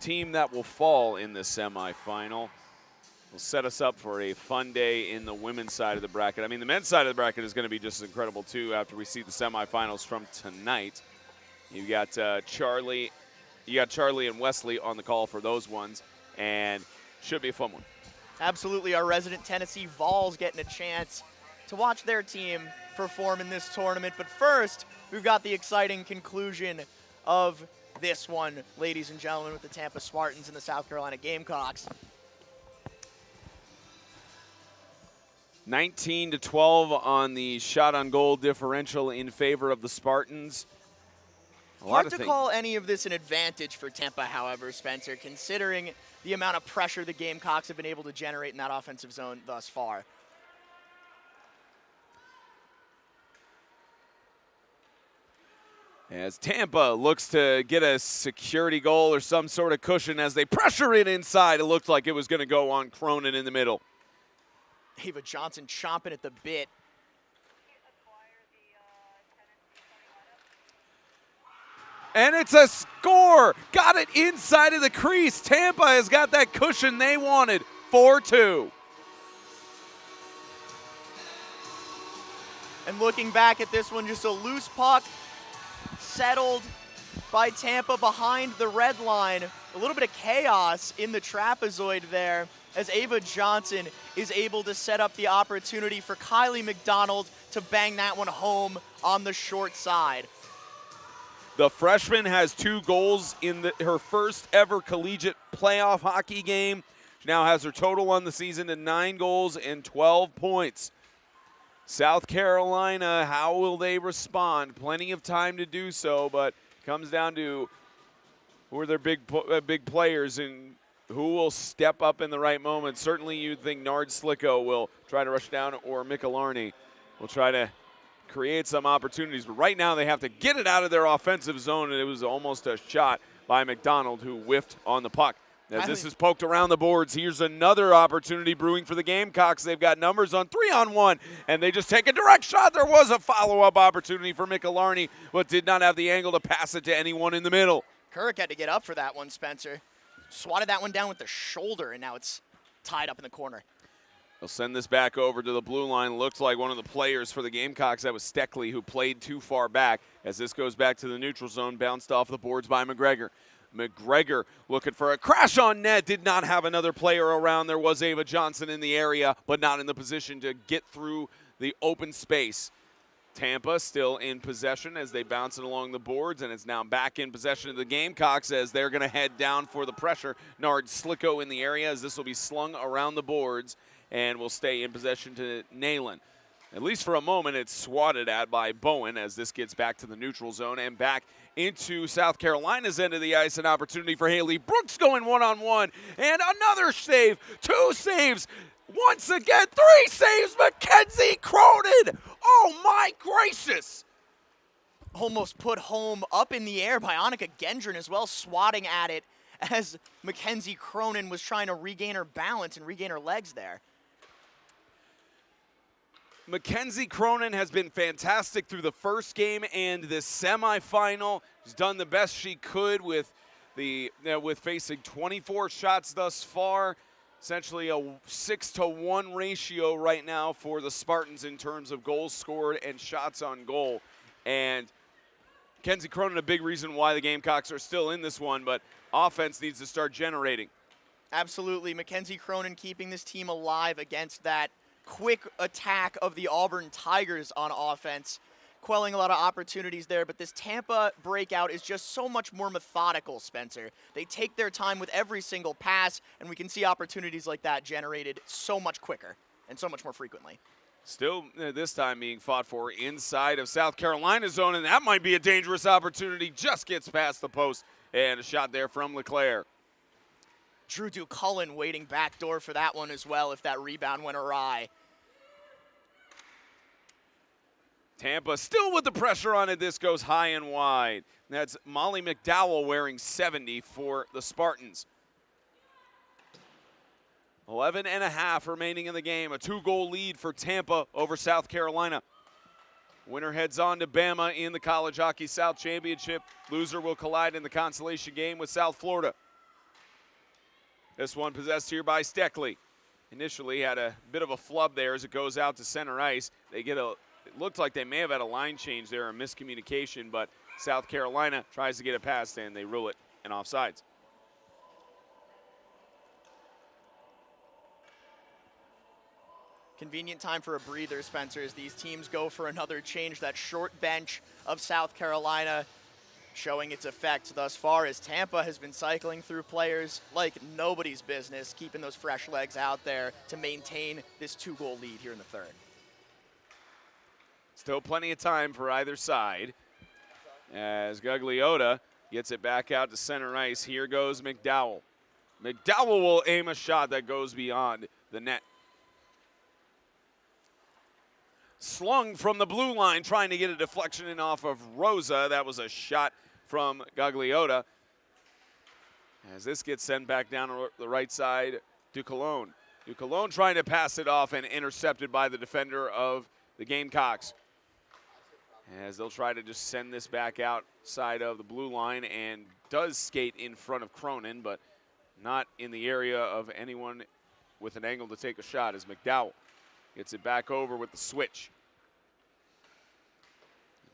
Speaker 2: team that will fall in the semifinal. Will set us up for a fun day in the women's side of the bracket. I mean, the men's side of the bracket is going to be just as incredible, too, after we see the semifinals from tonight. You got Charlie and Wesley on the call for those ones, and should be a fun one.
Speaker 1: Absolutely, our resident Tennessee Vols getting a chance to watch their team perform in this tournament. But first, we've got the exciting conclusion of this one, ladies and gentlemen, with the Tampa Spartans and the South Carolina Gamecocks.
Speaker 2: 19-12 on the shot on goal differential in favor of the Spartans.
Speaker 1: Hard to call any of this an advantage for Tampa, however, Spencer, considering the amount of pressure the Gamecocks have been able to generate in that offensive zone thus far.
Speaker 2: As Tampa looks to get a security goal or some sort of cushion as they pressure it inside. It looked like it was going to go on Cronin in the middle.
Speaker 1: Ava Johnson chomping at the bit.
Speaker 2: And it's a score. Got it inside of the crease. Tampa has got that cushion they wanted. 4-2.
Speaker 1: And looking back at this one, just a loose puck settled by Tampa behind the red line. A little bit of chaos in the trapezoid there as Ava Johnson is able to set up the opportunity for Kylie McDonald to bang that one home on the short side.
Speaker 2: The freshman has 2 goals in her first ever collegiate playoff hockey game. She now has her total on the season to 9 goals and 12 points. South Carolina, how will they respond? Plenty of time to do so, but comes down to who are their big players and who will step up in the right moment. Certainly you'd think Nard Slicko will try to rush down, or Mikalarny will try to create some opportunities. But right now they have to get it out of their offensive zone, and it was almost a shot by McDonald who whiffed on the puck. As this is poked around the boards, here's another opportunity brewing for the Gamecocks. They've got numbers on 3-on-1, and they just take a direct shot. There was a follow-up opportunity for Mikalarny, but did not have the angle to pass it to anyone in the middle.
Speaker 1: Kirk had to get up for that one, Spencer. Swatted that one down with the shoulder, and now it's tied up in the corner.
Speaker 2: They'll send this back over to the blue line. Looks like one of the players for the Gamecocks, that was Steckley, who played too far back. As this goes back to the neutral zone, bounced off the boards by McGregor. McGregor looking for a crash on net, did not have another player around. There was Ava Johnson in the area, but not in the position to get through the open space. Tampa still in possession as they bounce it along the boards, and it's now back in possession of the Gamecocks as they're going to head down for the pressure. Nard Slicko in the area as this will be slung around the boards and will stay in possession to Nayland. At least for a moment, it's swatted at by Bowen as this gets back to the neutral zone and back into South Carolina's end of the ice. An opportunity for Haley Brooks going one-on-one, and another save, 2 saves. Once again, 3 saves, Mackenzie Cronin. Oh my gracious.
Speaker 1: Almost put home up in the air by Annika Gendron as well, swatting at it as Mackenzie Cronin was trying to regain her balance and regain her legs there.
Speaker 2: Mackenzie Cronin has been fantastic through the first game and this semifinal. She's done the best she could with facing 24 shots thus far. Essentially a 6-to-1 ratio right now for the Spartans in terms of goals scored and shots on goal. And Mackenzie Cronin, a big reason why the Gamecocks are still in this one, but offense needs to start generating.
Speaker 1: Absolutely. Mackenzie Cronin keeping this team alive against that quick attack of the Auburn Tigers on offense, quelling a lot of opportunities there, but this Tampa breakout is just so much more methodical, Spencer. They take their time with every single pass, and we can see opportunities like that generated so much quicker and so much more frequently.
Speaker 2: Still, this time being fought for inside of South Carolina's zone, and that might be a dangerous opportunity. Just gets past the post, and a shot there from LeClaire.
Speaker 1: Drew Ducullen waiting backdoor for that one as well if that rebound went awry.
Speaker 2: Tampa still with the pressure on it. This goes high and wide. That's Molly McDowell wearing 70 for the Spartans. 11 and a half remaining in the game. A 2-goal lead for Tampa over South Carolina. Winner heads on to Bama in the College Hockey South Championship. Loser will collide in the consolation game with South Florida. This one possessed here by Steckley. Initially had a bit of a flub there as it goes out to center ice. It looked like they may have had a line change there, a miscommunication, but South Carolina tries to get it past and they rule it in offsides.
Speaker 1: Convenient time for a breather, Spencer, as these teams go for another change. That short bench of South Carolina showing its effect thus far, as Tampa has been cycling through players like nobody's business, keeping those fresh legs out there to maintain this 2-goal lead here in the third.
Speaker 2: Still plenty of time for either side as Gugliotta gets it back out to center ice. Here goes McDowell. McDowell will aim a shot that goes beyond the net. Slung from the blue line, trying to get a deflection in off of Rosa. That was a shot from Gugliotta. As this gets sent back down the right side to Cologne. Cologne trying to pass it off and intercepted by the defender of the Gamecocks. As they'll try to just send this back outside of the blue line, and does skate in front of Cronin, but not in the area of anyone with an angle to take a shot, as McDowell gets it back over with the switch.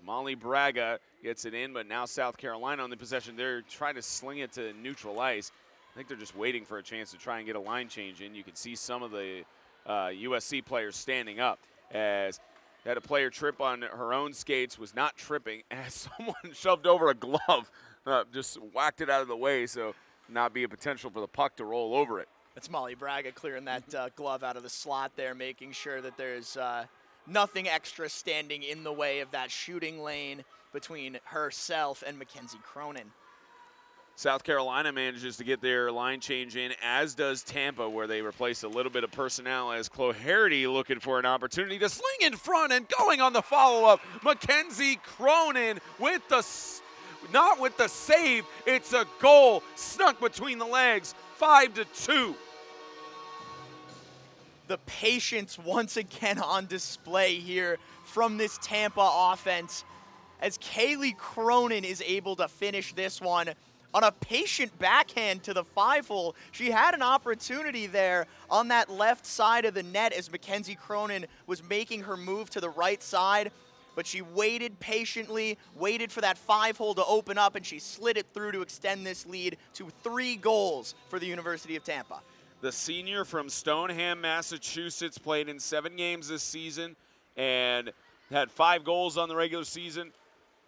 Speaker 2: Molly Braga gets it in, but now South Carolina on the possession. They're trying to sling it to neutral ice. I think they're just waiting for a chance to try and get a line change in. You can see some of the USC players standing up as had a player trip on her own skates, was not tripping, as someone shoved over a glove, just whacked it out of the way, so not be a potential for the puck to roll over it.
Speaker 1: That's Molly Braga clearing that glove out of the slot there, making sure that there's nothing extra standing in the way of that shooting lane between herself and Mackenzie Cronin.
Speaker 2: South Carolina manages to get their line change in, as does Tampa, where they replace a little bit of personnel as Cloherty looking for an opportunity to sling in front and going on the follow-up. Mackenzie Cronin with the, not with the save, it's a goal snuck between the legs, 5-2.
Speaker 1: The patience once again on display here from this Tampa offense, as Kaylee Cronin is able to finish this one on a patient backhand to the 5-hole. She had an opportunity there on that left side of the net as Mackenzie Cronin was making her move to the right side, but she waited patiently, waited for that 5-hole to open up, and she slid it through to extend this lead to 3 goals for the University of Tampa.
Speaker 2: The senior from Stoneham, Massachusetts, played in 7 games this season and had 5 goals on the regular season.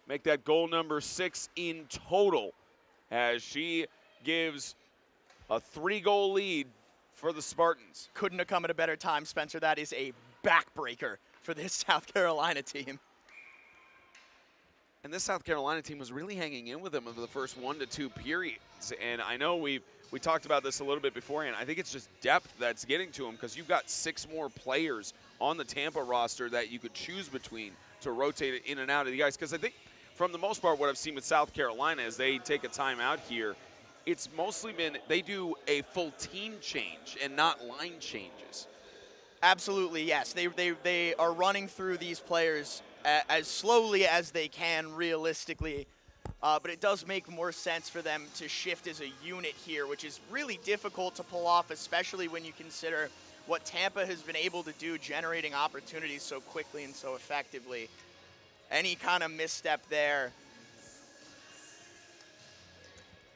Speaker 2: Make that goal number 6 in total, as she gives a 3-goal lead for the Spartans.
Speaker 1: Couldn't have come at a better time, Spencer. That is a backbreaker for this South Carolina team.
Speaker 2: And this South Carolina team was really hanging in with them over the first 1 to 2 periods. And I know we talked about this a little bit beforehand. I think it's just depth that's getting to them, because you've got 6 more players on the Tampa roster that you could choose between to rotate in and out of the ice. Because I think, from the most part, what I've seen with South Carolina is they take a timeout here. It's mostly been they do a full team change and not line changes.
Speaker 1: Absolutely, yes. They are running through these players as slowly as they can realistically, but it does make more sense for them to shift as a unit here, which is really difficult to pull off, especially when you consider what Tampa has been able to do, generating opportunities so quickly and so effectively. Any kind of misstep there.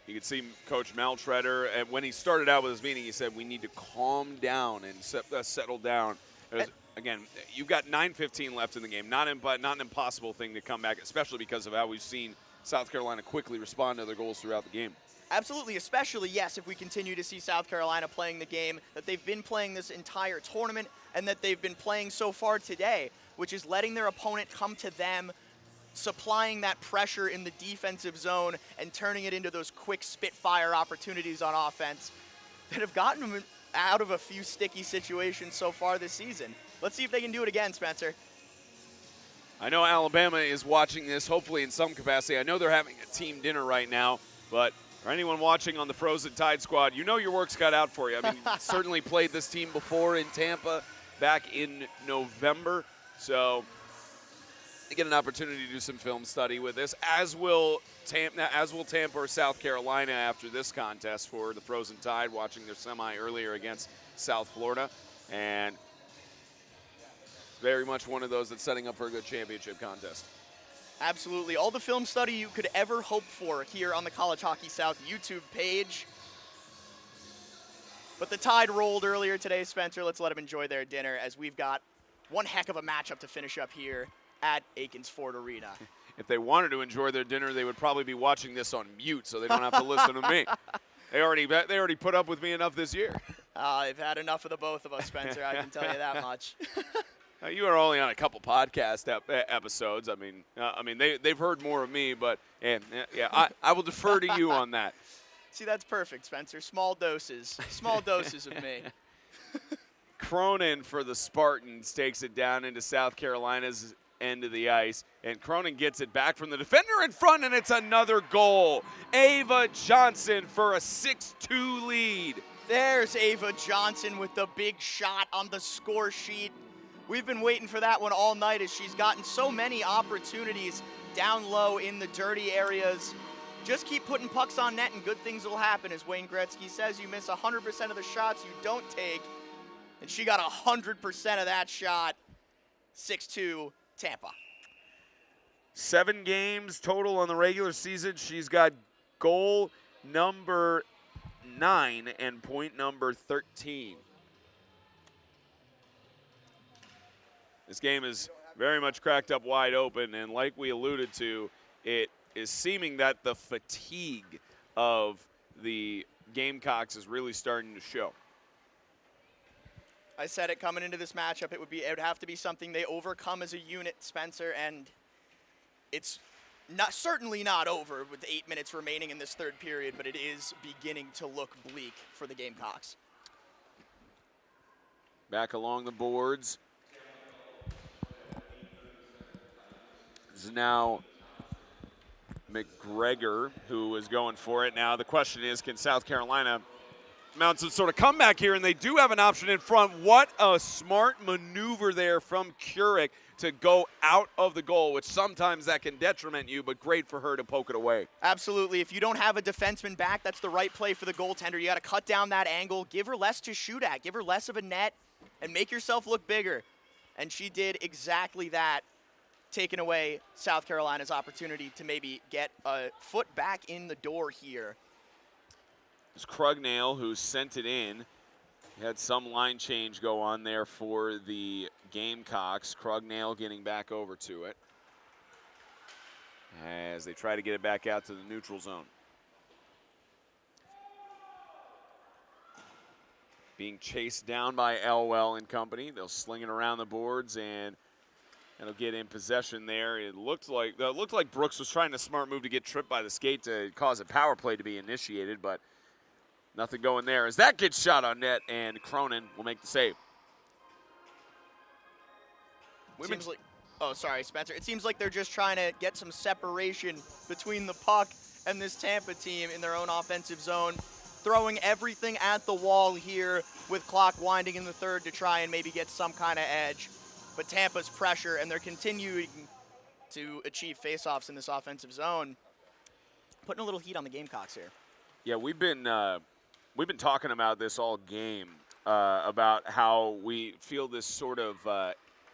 Speaker 2: You can see Coach Maltreader, and when he started out with his meeting, he said, we need to calm down and settle down. Again, you've got 9:15 left in the game. Not an impossible thing to come back, especially because of how we've seen South Carolina quickly respond to their goals throughout the game.
Speaker 1: Absolutely, especially, yes, if we continue to see South Carolina playing the game that they've been playing this entire tournament and that they've been playing so far today, which is letting their opponent come to them, supplying that pressure in the defensive zone and turning it into those quick spitfire opportunities on offense that have gotten them out of a few sticky situations so far this season. Let's see if they can do it again, Spencer.
Speaker 2: I know Alabama is watching this, hopefully in some capacity. I know they're having a team dinner right now, but For anyone watching on the Frozen Tide squad, you know your work's cut out for you. I mean, you certainly played this team before in Tampa back in November. So you get an opportunity to do some film study with this, as will Tampa or South Carolina after this contest for the Frozen Tide, watching their semi earlier against South Florida. And very much one of those that's setting up for a good championship contest.
Speaker 1: Absolutely. All the film study you could ever hope for here on the College Hockey South YouTube page. But the Tide rolled earlier today, Spencer. Let's let them enjoy their dinner as we've got one heck of a matchup to finish up here at Akins Ford Arena.
Speaker 2: If they wanted to enjoy their dinner, they would probably be watching this on mute so they don't have to listen to me. They already put up with me enough this year.
Speaker 1: They've had enough of the both of us, Spencer. I can tell you that much.
Speaker 2: You are only on a couple podcast episodes. I mean, they've heard more of me, but I will defer to you on that.
Speaker 1: See, that's perfect, Spencer. Small doses of me.
Speaker 2: Cronin for the Spartans takes it down into South Carolina's end of the ice, and Cronin gets it back from the defender in front, and it's another goal. Ava Johnson for a 6-2 lead.
Speaker 1: There's Ava Johnson with the big shot on the score sheet. We've been waiting for that one all night as she's gotten so many opportunities down low in the dirty areas. Just keep putting pucks on net and good things will happen. As Wayne Gretzky says, you miss 100% of the shots you don't take. And she got 100% of that shot. 6-2 Tampa.
Speaker 2: 7 games total on the regular season. She's got goal number 9 and point number 13. This game is very much cracked up wide open, and like we alluded to, it is seeming that the fatigue of the Gamecocks is really starting to show.
Speaker 1: I said it coming into this matchup, it would have to be something they overcome as a unit, Spencer, and it's certainly not over with 8 minutes remaining in this third period, but it is beginning to look bleak for the Gamecocks.
Speaker 2: Back along the boards is now McGregor, who is going for it. Now the question is, can South Carolina mount some sort of comeback here? And they do have an option in front. What a smart maneuver there from Curick to go out of the goal, which sometimes that can detriment you, but great for her to poke it away.
Speaker 1: Absolutely. If you don't have a defenseman back, that's the right play for the goaltender. You got to cut down that angle, give her less to shoot at, give her less of a net, and make yourself look bigger. And she did exactly that, taking away South Carolina's opportunity to maybe get a foot back in the door here.
Speaker 2: It's Krugnail who sent it in. Had some line change go on there for the Gamecocks. Krugnail getting back over to it as they try to get it back out to the neutral zone. Being chased down by Elwell and company. They'll sling it around the boards and it'll get in possession there. It looked like Brooks was trying a smart move to get tripped by the skate to cause a power play to be initiated, but nothing going there as that gets shot on net, and Cronin will make the save.
Speaker 1: Oh, sorry, Spencer. It seems like they're just trying to get some separation between the puck and this Tampa team in their own offensive zone, throwing everything at the wall here with clock winding in the third to try and maybe get some kind of edge. But Tampa's pressure, and they're continuing to achieve faceoffs in this offensive zone, putting a little heat on the Gamecocks here.
Speaker 2: Yeah, we've been talking about this all game, about how we feel this sort of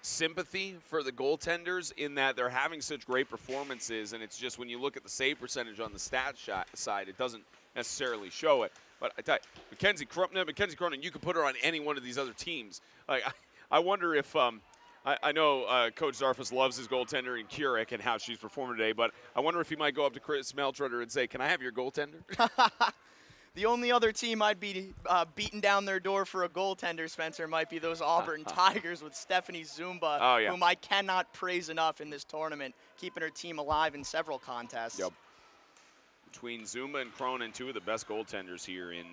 Speaker 2: sympathy for the goaltenders in that they're having such great performances, and it's just when you look at the save percentage on the stat side, it doesn't necessarily show it. But I tell you, Mackenzie Cronin, you could put her on any one of these other teams. Like, I wonder if I know Coach Zarfus loves his goaltender in Curick and how she's performing today, but I wonder if he might go up to Chris Meltrutter and say, "Can I have your goaltender?"
Speaker 1: The only other team I'd be beating down their door for a goaltender, Spencer, might be those Auburn Tigers with Stephanie Zumba, whom I cannot praise enough in this tournament, keeping her team alive in several contests.
Speaker 2: Yep. Between Zumba and Cronin, two of the best goaltenders here in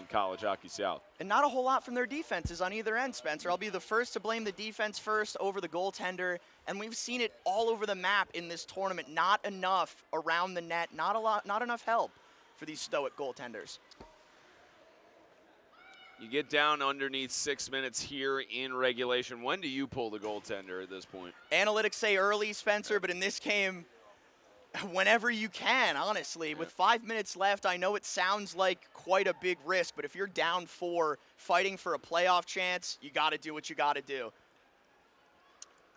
Speaker 2: College Hockey South.
Speaker 1: And not a whole lot from their defenses on either end, Spencer. I'll be the first to blame the defense first over the goaltender, and we've seen it all over the map in this tournament. Not enough around the net, not enough help for these stoic goaltenders.
Speaker 2: You get down underneath 6 minutes here in regulation. When do you pull the goaltender at this point?
Speaker 1: Analytics say early, Spencer, but in this game, whenever you can, honestly. With 5 minutes left, I know it sounds like quite a big risk, but if you're down 4, fighting for a playoff chance, you got to do what you got to do.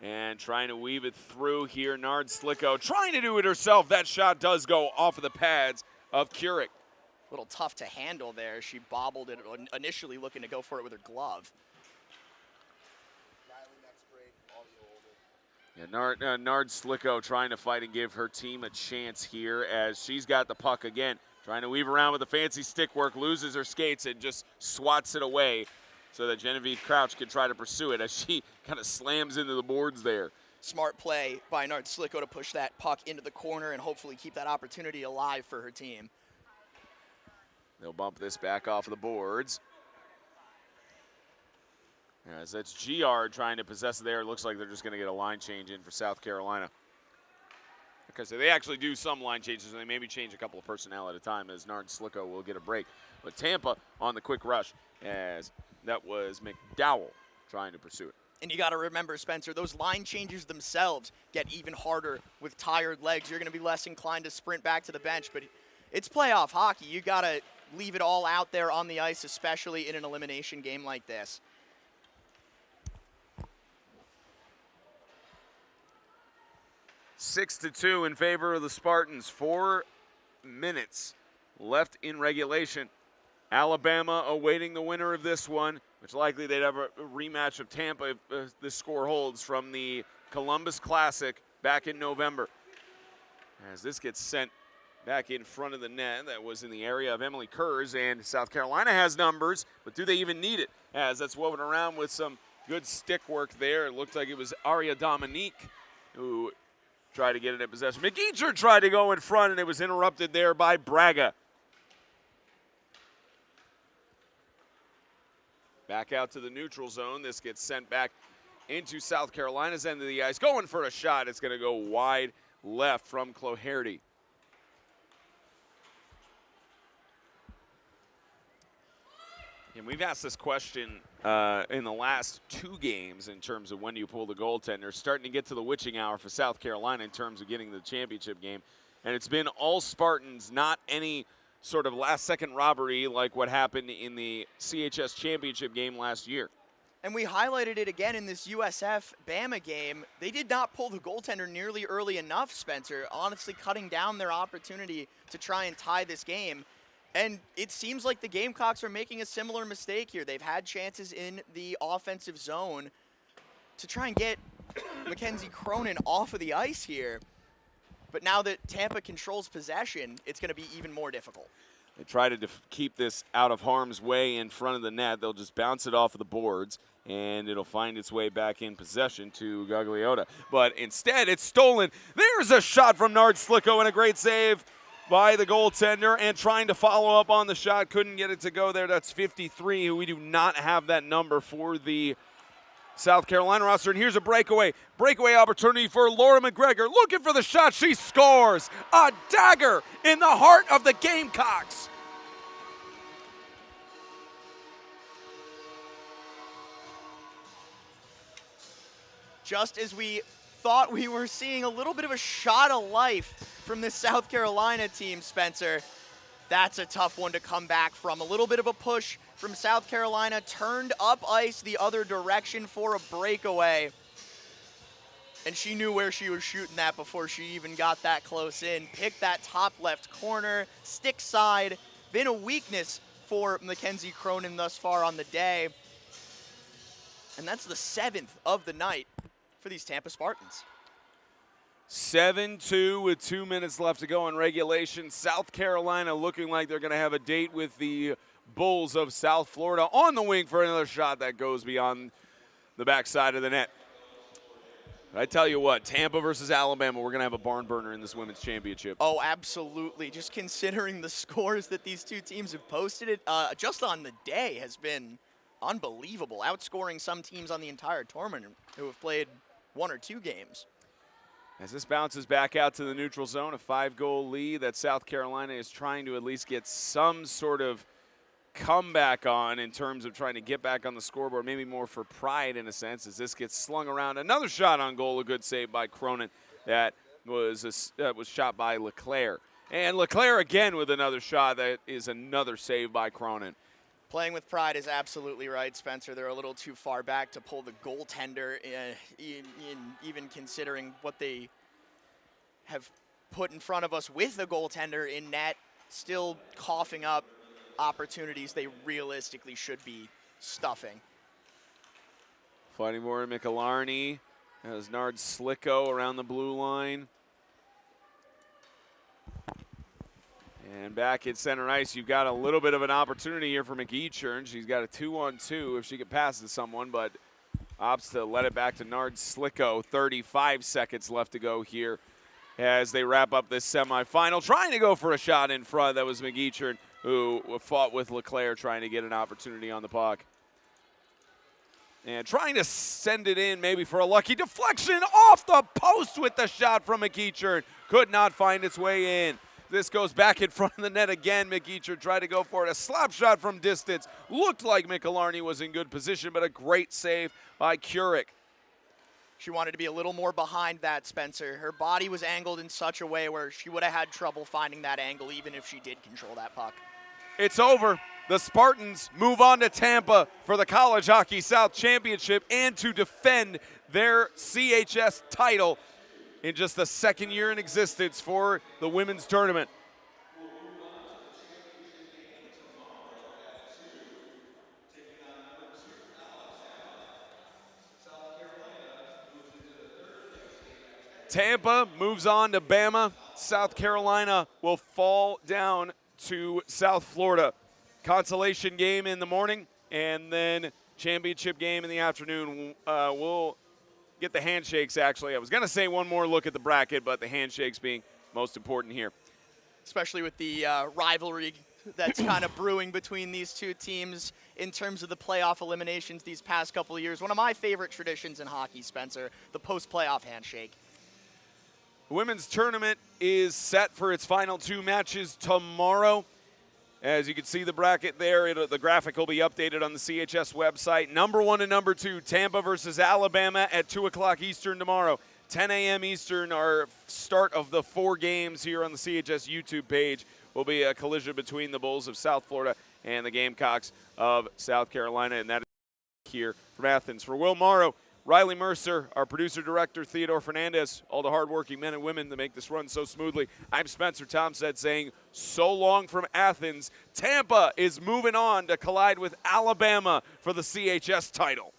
Speaker 2: And trying to weave it through here, Nard Slicko trying to do it herself. That shot does go off of the pads of Keurig.
Speaker 1: A little tough to handle there. She bobbled it, initially looking to go for it with her glove.
Speaker 2: Yeah, Nard Slicko trying to fight and give her team a chance here as she's got the puck again. Trying to weave around with the fancy stick work, loses her skates and just swats it away so that Genevieve Crouch can try to pursue it as she kind of slams into the boards there.
Speaker 1: Smart play by Nard Slicko to push that puck into the corner and hopefully keep that opportunity alive for her team.
Speaker 2: They'll bump this back off of the boards. As that's GR trying to possess it there. It looks like they're just going to get a line change in for South Carolina. Okay, so they actually do some line changes, and they maybe change a couple of personnel at a time as Nard Slicko will get a break. But Tampa on the quick rush as that was McDowell trying to pursue it.
Speaker 1: And you got to remember, Spencer, those line changes themselves get even harder with tired legs. You're going to be less inclined to sprint back to the bench, but it's playoff hockey. You got to leave it all out there on the ice, especially in an elimination game like this.
Speaker 2: Six to 2 in favor of the Spartans. 4 minutes left in regulation. Alabama awaiting the winner of this one, which likely they'd have a rematch of Tampa if this score holds from the Columbus Classic back in November. As this gets sent back in front of the net, that was in the area of Emily Kurz, and South Carolina has numbers, but do they even need it? As that's woven around with some good stick work there. It looked like it was Aria Dominique who tried to get it in possession. McEacher tried to go in front, and it was interrupted there by Braga. Back out to the neutral zone. This gets sent back into South Carolina's end of the ice. Going for a shot. It's going to go wide left from Cloherty. And we've asked this question in the last 2 games in terms of when do you pull the goaltender. Starting to get to the witching hour for South Carolina in terms of getting the championship game. And it's been all Spartans, not any sort of last-second robbery like what happened in the CHS championship game last year.
Speaker 1: And we highlighted it again in this USF-Bama game. They did not pull the goaltender nearly early enough, Spencer, honestly cutting down their opportunity to try and tie this game. And it seems like the Gamecocks are making a similar mistake here. They've had chances in the offensive zone to try and get Mackenzie Cronin off of the ice here. But now that Tampa controls possession, it's going to be even more difficult.
Speaker 2: They try to keep this out of harm's way in front of the net. They'll just bounce it off of the boards, and it'll find its way back in possession to Gagliotta. But instead, it's stolen. There's a shot from Nard Slicko and a great save by the goaltender, and trying to follow up on the shot. Couldn't get it to go there. That's 53. We do not have that number for the South Carolina roster. And here's a breakaway. Breakaway opportunity for Laura McGregor. Looking for the shot. She scores. A dagger in the heart of the Gamecocks.
Speaker 1: Just as we thought we were seeing a little bit of a shot of life from this South Carolina team, Spencer, that's a tough one to come back from. A little bit of a push from South Carolina, turned up ice the other direction for a breakaway. And she knew where she was shooting that before she even got that close in. Picked that top left corner, stick side. Been a weakness for Mackenzie Cronin thus far on the day. And that's the 7th of the night for these Tampa Spartans.
Speaker 2: 7-2 with 2 minutes left to go in regulation. South Carolina looking like they're going to have a date with the Bulls of South Florida on the wing for another shot that goes beyond the backside of the net. I tell you what, Tampa versus Alabama, we're going to have a barn burner in this women's championship.
Speaker 1: Oh, absolutely. Just considering the scores that these two teams have posted, it just on the day has been unbelievable, outscoring some teams on the entire tournament who have played 1 or 2 games.
Speaker 2: As this bounces back out to the neutral zone, a 5-goal lead that South Carolina is trying to at least get some sort of comeback on in terms of trying to get back on the scoreboard, maybe more for pride in a sense, as this gets slung around. Another shot on goal, a good save by Cronin that was shot by LeClaire. And LeClaire again with another shot that is another save by Cronin.
Speaker 1: Playing with pride is absolutely right, Spencer. They're a little too far back to pull the goaltender, even considering what they have put in front of us with the goaltender in net, still coughing up opportunities they realistically should be stuffing.
Speaker 2: Fighting for McIlarney as Nard Slicko around the blue line. And back at center ice, you've got a little bit of an opportunity here for McEachern. She's got a 2-on-2 if she could pass to someone, but opts to let it back to Nard Slicko. 35 seconds left to go here as they wrap up this semifinal. Trying to go for a shot in front. That was McEachern, who fought with LeClaire trying to get an opportunity on the puck. And trying to send it in maybe for a lucky deflection off the post with the shot from McEachern. Could not find its way in. This goes back in front of the net again. McEachern tried to go for it. A slap shot from distance. Looked like McIlarney was in good position, but a great save by Curick.
Speaker 1: She wanted to be a little more behind that, Spencer. Her body was angled in such a way where she would have had trouble finding that angle even if she did control that puck.
Speaker 2: It's over. The Spartans move on to Tampa for the College Hockey South Championship and to defend their CHS title in just the second year in existence for the women's tournament. Tampa moves on to Bama. South Carolina will fall down to South Florida. Consolation game in the morning, and then championship game in the afternoon. We'll get the handshakes, actually. I was going to say one more look at the bracket, but the handshakes being most important here.
Speaker 1: Especially with the rivalry that's kind of brewing between these two teams in terms of the playoff eliminations these past couple of years. One of my favorite traditions in hockey, Spencer, the post-playoff handshake.
Speaker 2: The women's tournament is set for its final 2 matches tomorrow. As you can see the bracket there, the graphic will be updated on the CHS website. Number 1 and number 2, Tampa versus Alabama at 2 o'clock Eastern tomorrow. 10 a.m. Eastern, our start of the 4 games here on the CHS YouTube page will be a collision between the Bulls of South Florida and the Gamecocks of South Carolina. And that is here from Athens. For Will Morrow, Riley Mercer, our producer-director, Theodore Fernandez, all the hardworking men and women to make this run so smoothly. I'm Spencer Tomstead saying so long from Athens. Tampa is moving on to collide with Alabama for the CHS title.